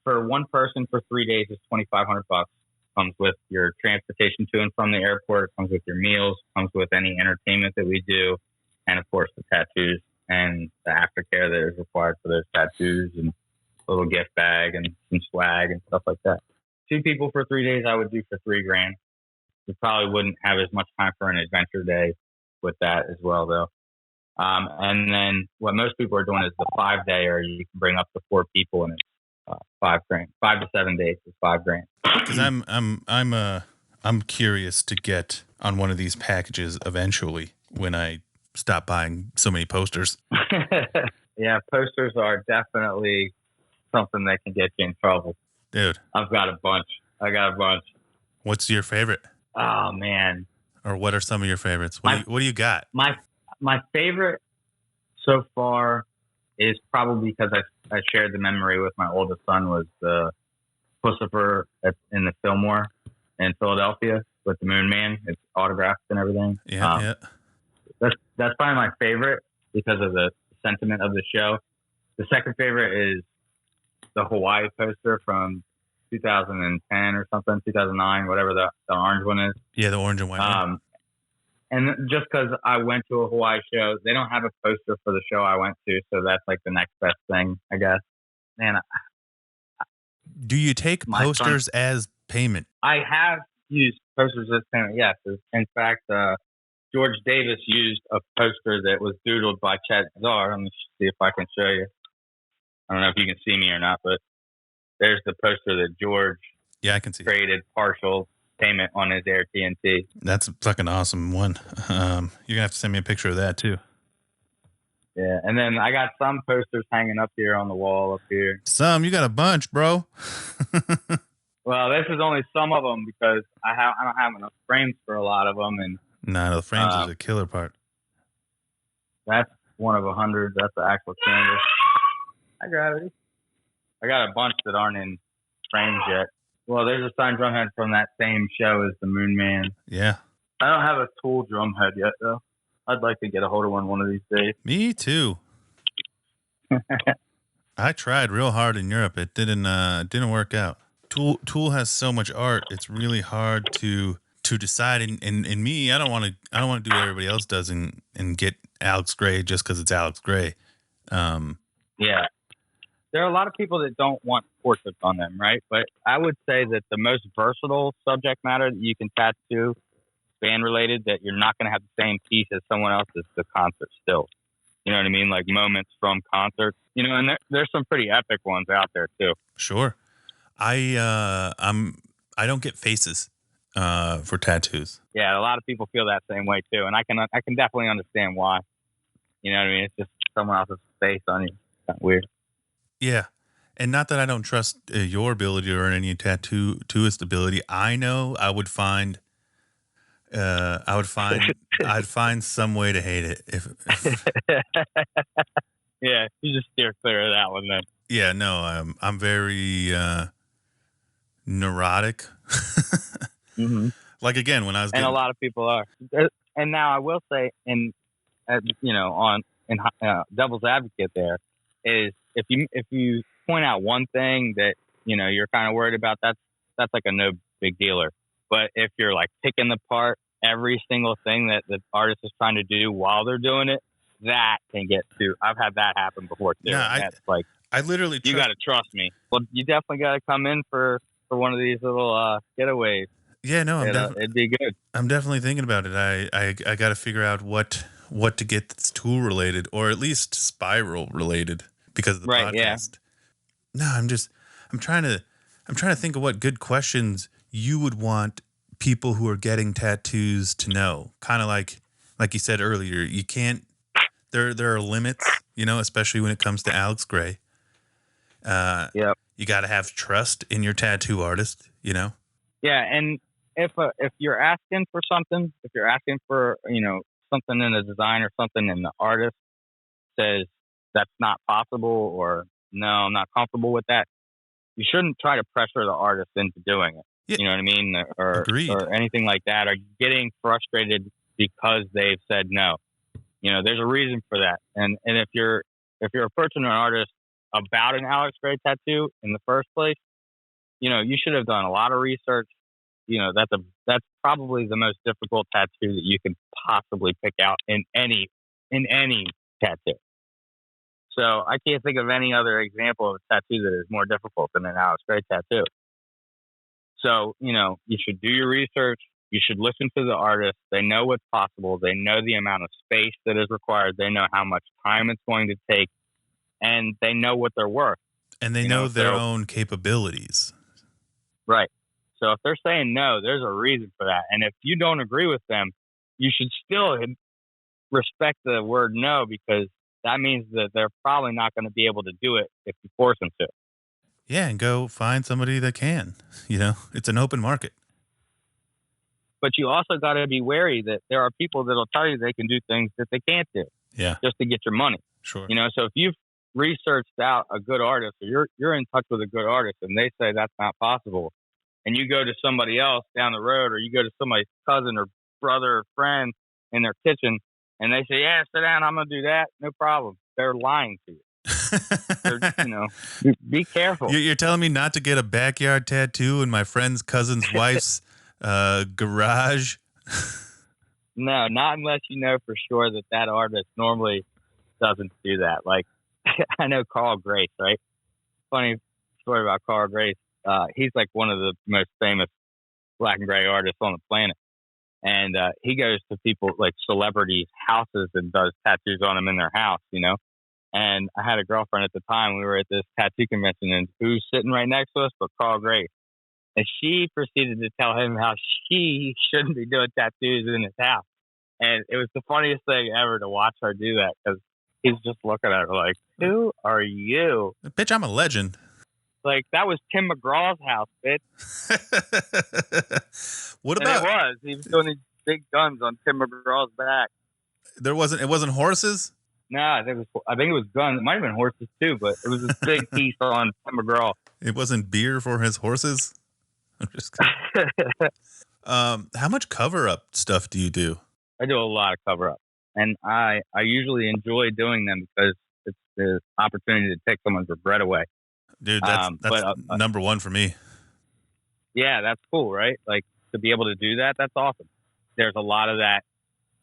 For one person for 3 days is $2,500. Comes with your transportation to and from the airport. It comes with your meals. Comes with any entertainment that we do, and of course the tattoos and the aftercare that is required for those tattoos, and a little gift bag and some swag and stuff like that. 2 people for 3 days, I would do for $3,000. You probably wouldn't have as much time for an adventure day with that as well, though. And then what most people are doing is the 5-day, or you can bring up to 4 people, and it's $5,000. 5 to 7 days is $5,000. Because I'm curious to get on one of these packages eventually when I stop buying so many posters. Yeah, posters are definitely something that can get you in trouble. Dude. I've got a bunch. What's your favorite? Oh, man. Or what are some of your favorites? What do you got? My favorite so far is probably because I shared the memory with my oldest son, was the Pussifer in the Fillmore in Philadelphia with the Moon Man. It's autographed and everything. Yeah. That's probably my favorite because of the sentiment of the show. The second favorite is the Hawaii poster from 2010 or something, 2009, whatever the orange one is. Yeah, the orange and white one. And just because I went to a Hawaii show, they don't have a poster for the show I went to, so that's like the next best thing, I guess. Man, do you take posters as payment? I have used posters as payment, yes. In fact, George Davis used a poster that was doodled by Chet Zar. Let me see if I can show you. I don't know if you can see me or not, but there's the poster that George I can see created partial payment on his Air TNT. That's a fucking awesome one. You're gonna have to send me a picture of that too. Yeah, and then I got some posters hanging up here on the wall up here. You got a bunch, bro. Well, this is only some of them because I don't have enough frames for a lot of them, and the frames is a killer part. That's one of 100. That's the actual canvas. Hi, Gravity. I got a bunch that aren't in frames yet. Well, there's a signed drum head from that same show as the Moon Man. Yeah. I don't have a Tool drum head yet, though. I'd like to get a hold of one of these days. Me too. I tried real hard in Europe. It didn't work out. Tool has so much art. It's really hard to decide. And me, I don't want to do what everybody else does and get Alex Gray just because it's Alex Gray. Yeah. There are a lot of people that don't want portraits on them, right? But I would say that the most versatile subject matter that you can tattoo, band related, that you're not going to have the same piece as someone else, is the concert still. You know what I mean? Like moments from concerts. You know, and there's some pretty epic ones out there too. Sure. I don't get faces for tattoos. Yeah, a lot of people feel that same way too, and I can definitely understand why. You know what I mean? It's just someone else's face on you. It's kind of weird. Yeah, and not that I don't trust your ability or any tattooist ability. I know I would find I'd find some way to hate it if Yeah, you just steer clear of that one then. Yeah, no, I'm very neurotic. Mm-hmm. Like again, when I was and a lot of people are. And now I will say, in devil's advocate, there is if you point out one thing that you're kind of worried about, that's like a no big dealer. But if you're like picking apart every single thing that the artist is trying to do while they're doing it, that can get too. I've had that happen before too. Yeah, that's like I literally. You got to trust me. Well, you definitely got to come in for one of these little getaways. Yeah, no, it'd be good. I'm definitely thinking about it. I got to figure out what to get that's tool related or at least spiral related because of the podcast. Yeah. No, I'm trying to think of what good questions you would want people who are getting tattoos to know. Kind of like you said earlier, you can't. There are limits, especially when it comes to Alex Gray. Yeah. You got to have trust in your tattoo artist, Yeah, and if you're asking for something, if you're asking for something in the design or something, and the artist says that's not possible or no, I'm not comfortable with that, you shouldn't try to pressure the artist into doing it. Yeah. You know what I mean? Or anything like that, or getting frustrated because they've said no. There's a reason for that. And if you're approaching an artist about an Alex Gray tattoo in the first place, you should have done a lot of research. That's probably the most difficult tattoo that you can possibly pick out in any tattoo. So I can't think of any other example of a tattoo that is more difficult than an Alex Gray tattoo. So, you should do your research. You should listen to the artist. They know what's possible. They know the amount of space that is required. They know how much time it's going to take, and they know what they're worth. And they know their own capabilities. Right. So if they're saying no, there's a reason for that. And if you don't agree with them, you should still respect the word no, because that means that they're probably not going to be able to do it if you force them to. Yeah, and go find somebody that can. It's an open market. But you also got to be wary that there are people that'll tell you they can do things that they can't do. Yeah. Just to get your money. Sure. So if you've researched out a good artist, or you're in touch with a good artist, and they say that's not possible, and you go to somebody else down the road, or you go to somebody's cousin or brother or friend in their kitchen, and they say, yeah, sit down, I'm going to do that, no problem. They're lying to you. Be careful. You're telling me not to get a backyard tattoo in my friend's cousin's wife's garage? No, not unless you know for sure that artist normally doesn't do that. Like, I know Carl Grace, right? Funny story about Carl Grace. He's like one of the most famous black and gray artists on the planet. And he goes to people, like celebrities' houses, and does tattoos on them in their house, And I had a girlfriend at the time. We were at this tattoo convention, and who's sitting right next to us but Carl Grace. And she proceeded to tell him how she shouldn't be doing tattoos in his house. And it was the funniest thing ever to watch her do that, because he's just looking at her like, who are you? Bitch, I'm a legend. Like, that was Tim McGraw's house, bitch. What about? And it was. He was doing these big guns on Tim McGraw's back. It wasn't horses? No, I think it was guns. It might have been horses too, but it was a big piece on Tim McGraw. It wasn't beer for his horses. I'm just kidding. How much cover up stuff do you do? I do a lot of cover up, and I usually enjoy doing them because it's the opportunity to take someone's regret away. Dude, that's number one for me. Yeah, that's cool, right? Like, to be able to do that, that's awesome. There's a lot of that,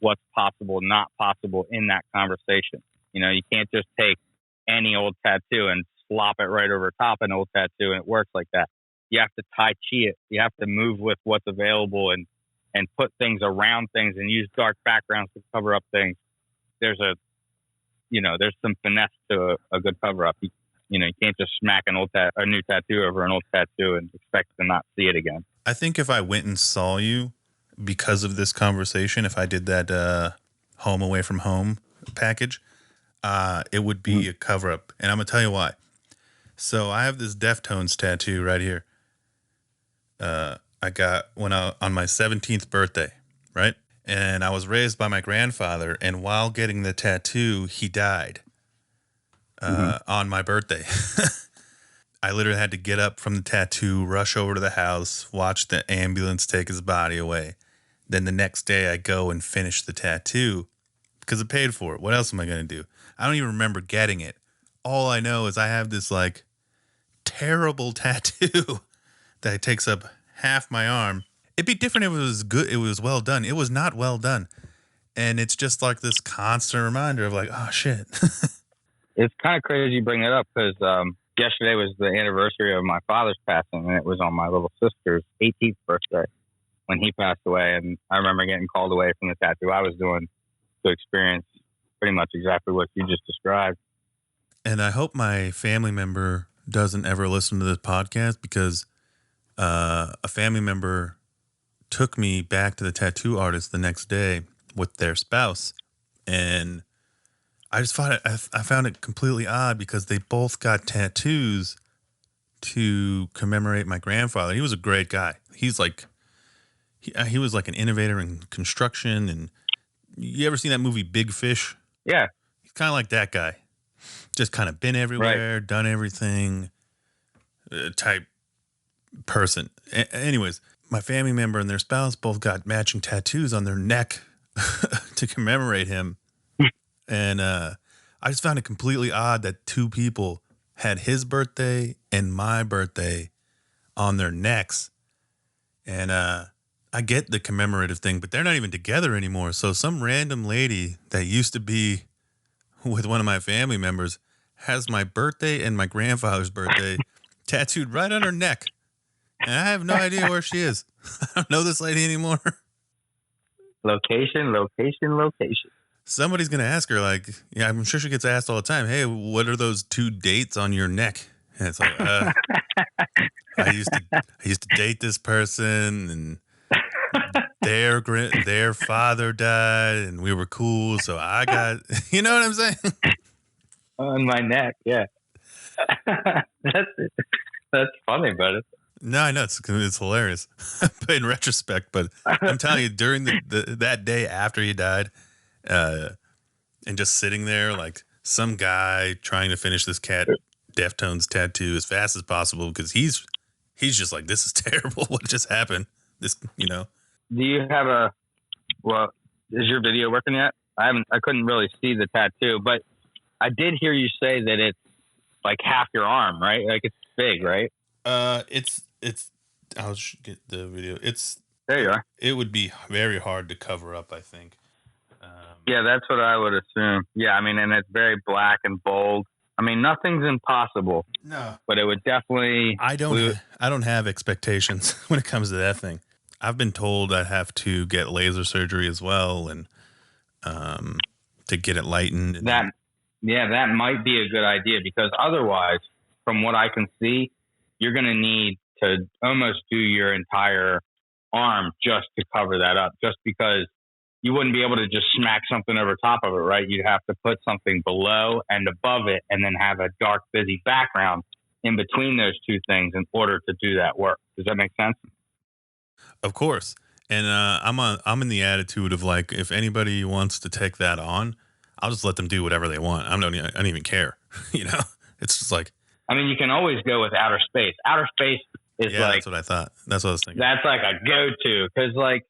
what's possible, not possible in that conversation. You know, you can't just take any old tattoo and slop it right over top an old tattoo and it works like that. You have to Tai Chi it. You have to move with what's available and put things around things and use dark backgrounds to cover up things. There's some finesse to a good cover up. You can't just smack a new tattoo over an old tattoo and expect to not see it again. I think if I went and saw you because of this conversation, if I did that home away from home package, it would be a cover up. And I'm going to tell you why. So I have this Deftones tattoo right here. I got on my 17th birthday, right? And I was raised by my grandfather. And while getting the tattoo, he died on my birthday. I literally had to get up from the tattoo, rush over to the house, watch the ambulance take his body away. Then the next day I go and finish the tattoo because I paid for it. What else am I going to do? I don't even remember getting it. All I know is I have this like terrible tattoo that takes up half my arm. It'd be different if it was good. It was well done. It was not well done. And it's just like this constant reminder of like, oh shit. It's kind of crazy you bring it up because yesterday was the anniversary of my father's passing, and it was on my little sister's 18th birthday when he passed away. And I remember getting called away from the tattoo I was doing to experience pretty much exactly what you just described. And I hope my family member doesn't ever listen to this podcast because a family member took me back to the tattoo artist the next day with their spouse. And I just found it completely odd because they both got tattoos to commemorate my grandfather. He was a great guy. He's like, he was like an innovator in construction. And you ever seen that movie Big Fish? Yeah. He's kind of like that guy. Just kind of been everywhere, right. Done everything type person. Anyways, my family member and their spouse both got matching tattoos on their neck to commemorate him. And I just found it completely odd that two people had his birthday and my birthday on their necks. And I get the commemorative thing, but they're not even together anymore. So some random lady that used to be with one of my family members has my birthday and my grandfather's birthday tattooed right on her neck. And I have no idea where she is. I don't know this lady anymore. Location. Somebody's going to ask her, like, yeah, I'm sure she gets asked all the time, hey, what are those two dates on your neck? And it's like, I used to date this person and their father died and we were cool. So I got, you know what I'm saying? On my neck. Yeah. That's funny, buddy. No, I know it's hilarious in retrospect, but I'm telling you, during that day after he died, and just sitting there like some guy trying to finish this Deftones tattoo as fast as possible because he's just like, this is terrible. What just happened? This, you know. Do you have is your video working yet? I couldn't really see the tattoo, but I did hear you say that it's like half your arm, right? Like it's big, right? It's I'll get the video. There you are. It would be very hard to cover up, I think. Yeah, that's what I would assume. Yeah, I mean, and it's very black and bold. I mean, nothing's impossible. No, but it would definitely. I don't have expectations when it comes to that thing. I've been told I have to get laser surgery as well, and to get it lightened. That might be a good idea because otherwise, from what I can see, you're going to need to almost do your entire arm just to cover that up, just because you wouldn't be able to just smack something over top of it, right? You'd have to put something below and above it and then have a dark, busy background in between those two things in order to do that work. Does that make sense? Of course. And I'm in the attitude of like, if anybody wants to take that on, I'll just let them do whatever they want. I don't even care. You know, it's just like, I mean, you can always go with outer space. Outer space is like, that's what I thought. That's what I was thinking. That's like a go-to, because like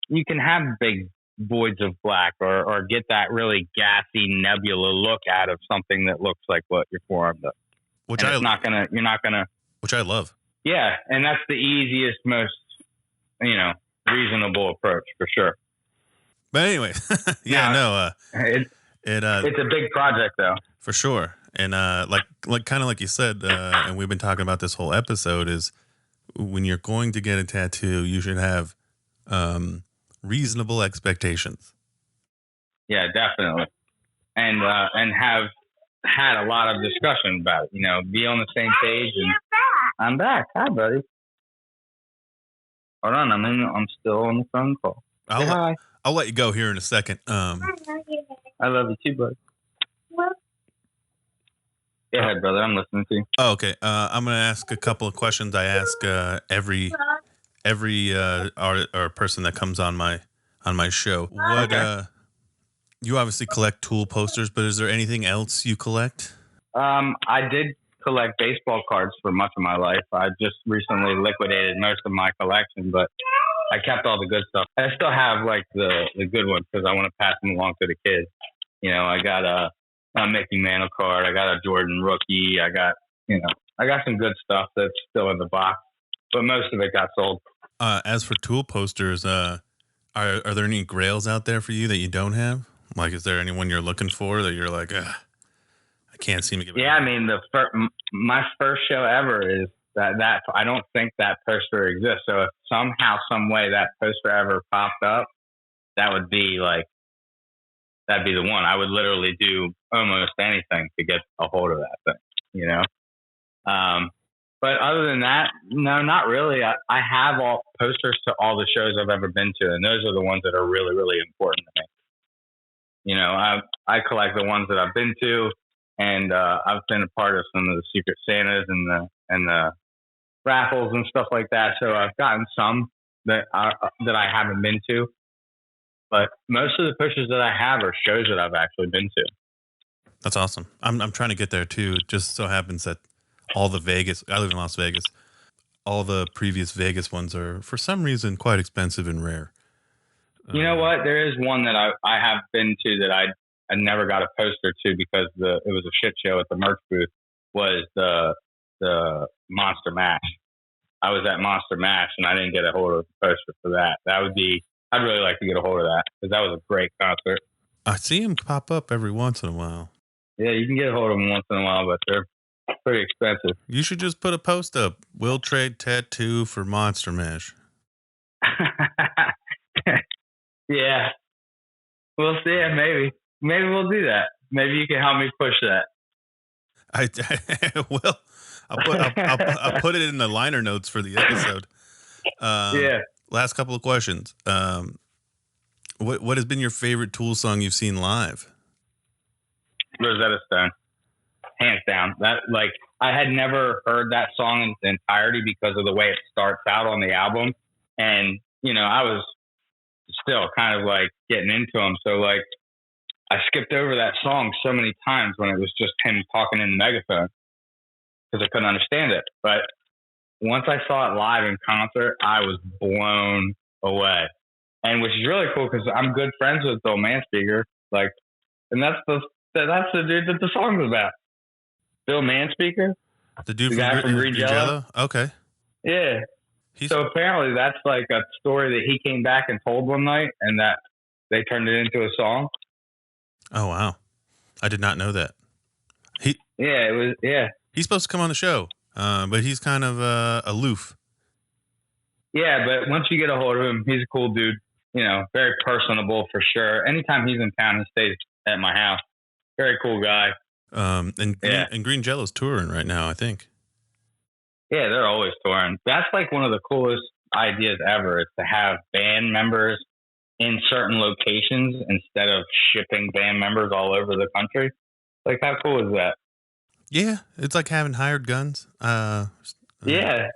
you can have big voids of black or get that really gassy nebula look out of something that looks like what you're formed of. Which you're not gonna. Which I love. Yeah, and that's the easiest, most reasonable approach for sure. But anyway, it's a big project though. For sure. And like you said, and we've been talking about this whole episode, is when you're going to get a tattoo, you should have reasonable expectations. Yeah, definitely. And have had a lot of discussion about it, be on the same page. And I'm back. Hi, buddy. Hold on, I'm still on the phone call. I'll let you go here in a second. I love you too, bud. Go ahead, brother. I'm listening to you. Oh, okay. I'm going to ask a couple of questions. I ask every artist or person that comes on my show. What you obviously collect Tool posters, but is there anything else you collect? I did collect baseball cards for much of my life. I just recently liquidated most of my collection, but I kept all the good stuff. I still have like the good ones because I want to pass them along to the kids. I got a Mickey Mantle card. I got a Jordan rookie. I got some good stuff that's still in the box, but most of it got sold. As for Tool posters, are there any grails out there for you that you don't have? Like, is there anyone you're looking for that you're like, I can't seem to get? Yeah, I mean, my first show ever is that I don't think that poster exists. So if somehow, some way that poster ever popped up, that'd be the one. I would literally do almost anything to get a hold of that thing, But other than that, no, not really. I have all posters to all the shows I've ever been to, and those are the ones that are really, really important to me. I collect the ones that I've been to, and I've been a part of some of the Secret Santas and the raffles and stuff like that. So I've gotten some that I haven't been to, but most of the posters that I have are shows that I've actually been to. That's awesome. I'm trying to get there too. It just so happens that all the Vegas, I live in Las Vegas, all the previous Vegas ones are for some reason quite expensive and rare. You know what? There is one that I have been to that I never got a poster to because it was a shit show at the merch booth. Was the Monster Mash. I was at Monster Mash and I didn't get a hold of the poster for that. I'd really like to get a hold of that because that was a great concert. I see them pop up every once in a while. Yeah, you can get a hold of them once in a while, but they're pretty expensive. You should just put a post up. We'll trade tattoo for Monster Mash. Yeah. We'll see it. Maybe we'll do that. Maybe you can help me push that. I will. I'll put it in the liner notes for the episode. Yeah. Last couple of questions. What has been your favorite Tool song you've seen live? Rosetta Stone, hands down. That I had never heard that song in its entirety because of the way it starts out on the album, and I was still kind of getting into them. So I skipped over that song so many times when it was just him talking in the megaphone because I couldn't understand it. But once I saw it live in concert, I was blown away. And which is really cool because I'm good friends with Bill Manspeaker. And that's the dude that the song's about. Bill Manspeaker. The dude the guy from Green Jello? Okay. Yeah. So apparently that's a story that he came back and told one night and that they turned it into a song. Oh, wow. I did not know that. He's supposed to come on the show, but he's kind of aloof. Yeah, but once you get a hold of him, he's a cool dude. Very personable for sure. Anytime he's in town, he stays at my house. Very cool guy. And Green Jello's touring right now, I think. Yeah, they're always touring. That's one of the coolest ideas ever is to have band members in certain locations instead of shipping band members all over the country. How cool is that? Yeah, it's like having hired guns. Yeah.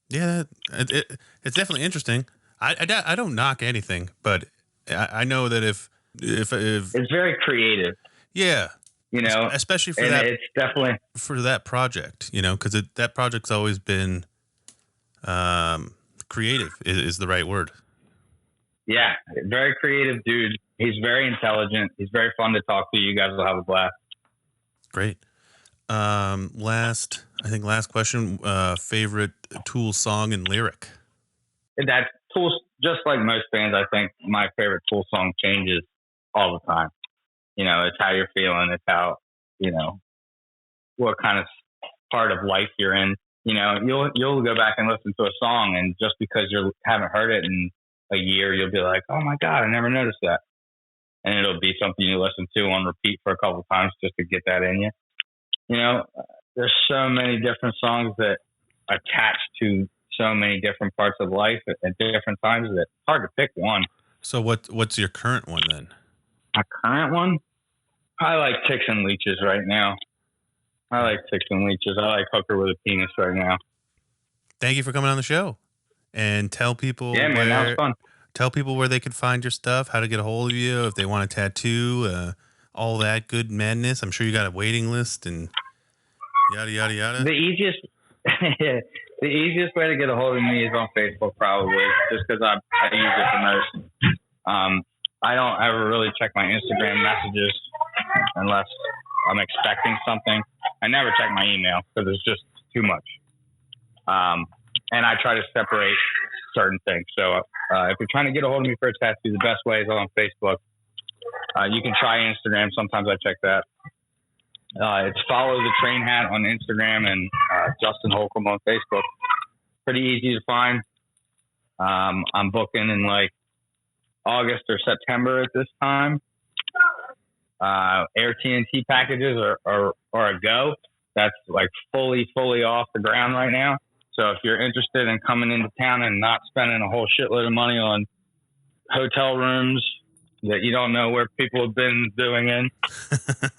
Yeah, it's definitely interesting. I don't knock anything, but I know that if if it's very creative, yeah, you know, especially for and that, it's definitely for that project, you know, because that project's always been creative is the right word. Yeah, very creative dude. He's very intelligent. He's very fun to talk to. You guys will have a blast. Great. Last question. Favorite Tool song and lyric? That Tool, just like most bands, I think my favorite Tool song changes all the time. You know, it's how you're feeling. It's how, you know, what kind of part of life you're in. You know, you'll go back and listen to a song, and just because you haven't heard it in a year, you'll be like, oh my God, I never noticed that. And it'll be something you listen to on repeat for a couple of times just to get that in you. You know, there's so many different songs that attach to so many different parts of life at different times that it's hard to pick one. So what's your current one then? My current one? I like Ticks and Leeches right now. I like Hooker with a Penis right now. Thank you for coming on the show. And tell people that was fun. Tell people where they could find your stuff, how to get a hold of you, if they want a tattoo, all that good madness. I'm sure you got a waiting list and yada yada yada. The easiest way to get a hold of me is on Facebook, probably, just because I use it the most. I don't ever really check my Instagram messages unless I'm expecting something. I never check my email because it's just too much. And I try to separate certain things. So if you're trying to get a hold of me for a tattoo, the best way is on Facebook. You can try Instagram. Sometimes I check that. It's Follow the Train Hat on Instagram and Justin Holcombe on Facebook. Pretty easy to find. I'm booking in like August or September at this time. Air TNT packages are a go. That's like fully off the ground right now. So if you're interested in coming into town and not spending a whole shitload of money on hotel rooms that you don't know where people have been doing in,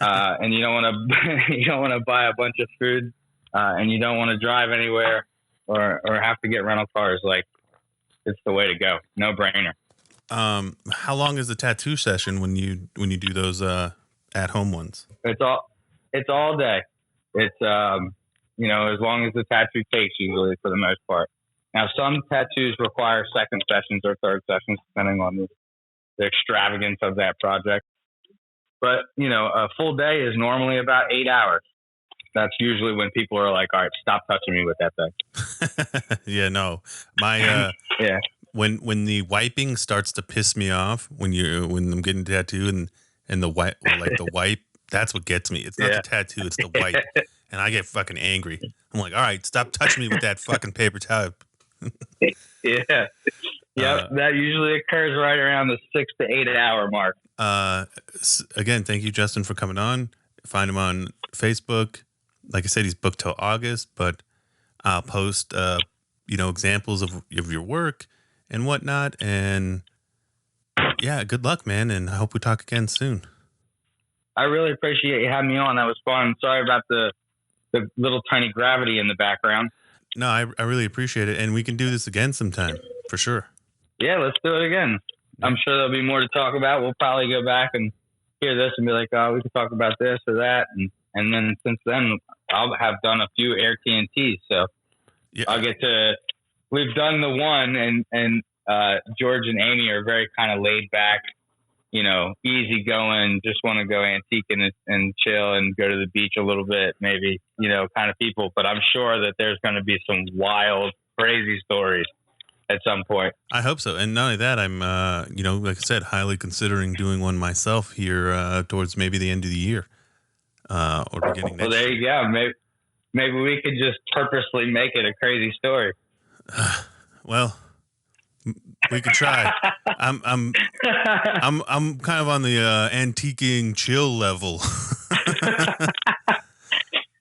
and you don't want to buy a bunch of food, and you don't want to drive anywhere or have to get rental cars, like, it's the way to go. No brainer. How long is the tattoo session when you do those at home ones? It's all day. It's as long as the tattoo takes, usually, for the most part. Now, some tattoos require second sessions or third sessions, depending on the extravagance of that project. But, a full day is normally about 8 hours. That's usually when people are like, all right, stop touching me with that thing. Yeah, no. My yeah. When the wiping starts to piss me off, when I'm getting tattooed and the wipe, that's what gets me. It's not the tattoo, it's the wipe. And I get fucking angry. I'm like, all right, stop touching me with that fucking paper towel. Yeah. Yep. That usually occurs right around the 6 to 8 hour mark. Again, thank you, Justin, for coming on. Find him on Facebook. Like I said, he's booked till August, but I'll post, examples of your work and whatnot. And yeah, good luck, man. And I hope we talk again soon. I really appreciate you having me on. That was fun. Sorry about the little tiny gravity in the background. No, I really appreciate it. And we can do this again sometime, for sure. Yeah, let's do it again. I'm sure there'll be more to talk about. We'll probably go back and hear this and be like, oh, we could talk about this or that. And then since then, I'll have done a few Air TNTs. So yeah. We've done the one, and George and Amy are very kind of laid back, easy going, just want to go antique and chill and go to the beach a little bit, maybe, kind of people. But I'm sure that there's going to be some wild, crazy stories at some point. I hope so. And not only that, I'm, like I said, highly considering doing one myself here towards maybe the end of the year or beginning next year. Well, there you go. Maybe we could just purposely make it a crazy story. Well, we could try. I'm kind of on the antiquing chill level.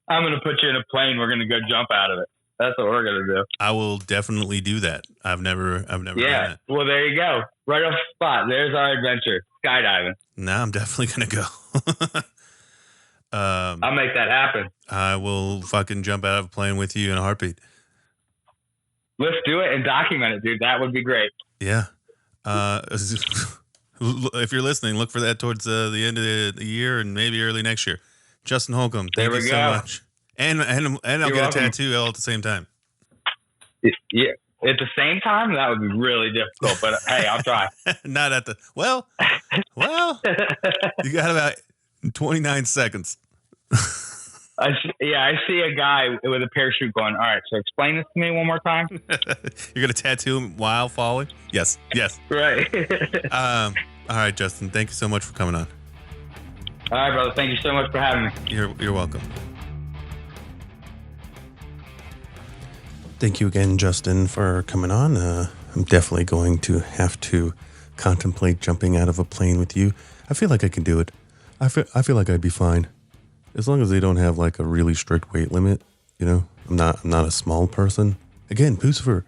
I'm going to put you in a plane. We're going to go jump out of it. That's what we're going to do. I will definitely do that. I've never done that. Well, there you go. Right off the spot. There's our adventure. Skydiving. No, I'm definitely going to go. I'll make that happen. I will fucking jump out of a plane with you in a heartbeat. Let's do it and document it, dude. That would be great. Yeah. If you're listening, look for that towards the end of the year and maybe early next year. Justin Holcombe, thank you so much. And I'll get welcome. A tattoo all at the same time. Yeah. At the same time, that would be really difficult. But hey, I'll try. Not at the well. You got about 29 seconds. I see a guy with a parachute going, all right, so explain this to me one more time. You're going to tattoo him while falling? Yes. Right. All right, Justin, thank you so much for coming on. All right, brother. Thank you so much for having me. You're welcome. Thank you again, Justin, for coming on. I'm definitely going to have to contemplate jumping out of a plane with you. I feel like I can do it. I feel like I'd be fine. As long as they don't have like a really strict weight limit, you know. I'm not a small person. Again, Pucifer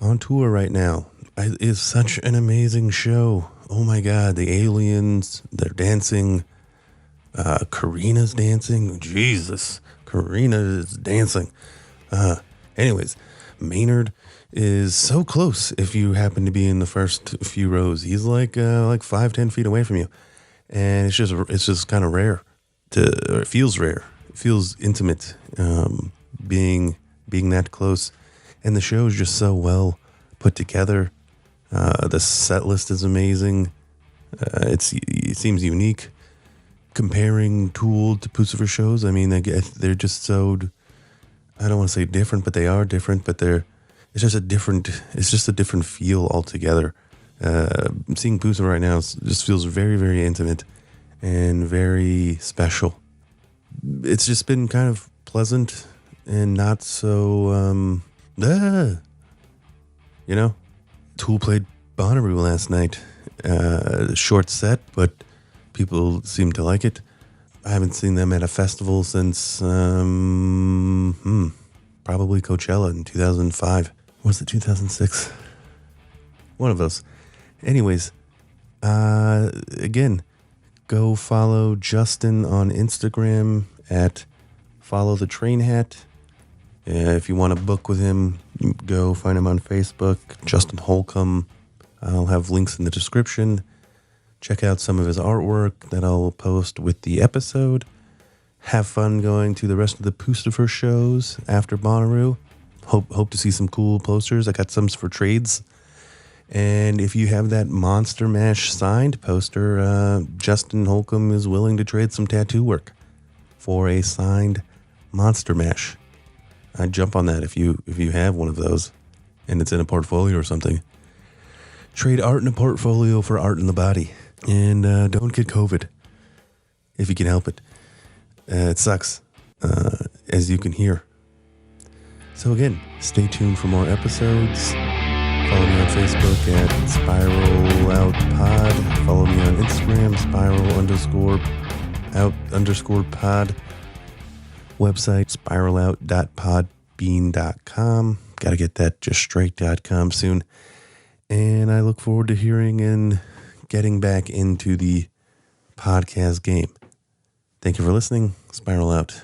on tour right now. Is such an amazing show. Oh my God, the aliens, they're dancing. Karina's dancing. Jesus, Karina is dancing. Anyways, Maynard is so close if you happen to be in the first few rows. He's like 5-10 feet away from you. And it's just kind of rare. It feels rare. It feels intimate, being that close. And the show is just so well put together. The set list is amazing. It seems unique. Comparing Tool to Pucifer shows, I mean, they're just so, I don't want to say different, but they are different. But it's just a different feel altogether. Seeing Pucifer right now just feels very, very intimate and very special. It's just been kind of pleasant and not so, you know. Tool played Bonnaroo last night. Short set, but people seem to like it. I haven't seen them at a festival since probably Coachella in 2005. Was it 2006? One of those. Anyways, again, go follow Justin on Instagram at Follow the Train Hat. If you want to book with him, go find him on Facebook, Justin Holcombe. I'll have links in the description. Check out some of his artwork that I'll post with the episode. Have fun going to the rest of the Pucifer shows after Bonnaroo. Hope to see some cool posters. I got some for trades. And if you have that Monster Mash signed poster, Justin Holcombe is willing to trade some tattoo work for a signed Monster Mash. I'd jump on that if you have one of those and it's in a portfolio or something. Trade art in a portfolio for art in the body. And don't get COVID if you can help it. It sucks, as you can hear. So again, stay tuned for more episodes. Follow me on Facebook at Spiral Out Pod. Follow me on Instagram, Spiral_out_pod. Website, spiralout.podbean.com. Got to get that juststraight.com soon. And I look forward to hearing and getting back into the podcast game. Thank you for listening. Spiral out.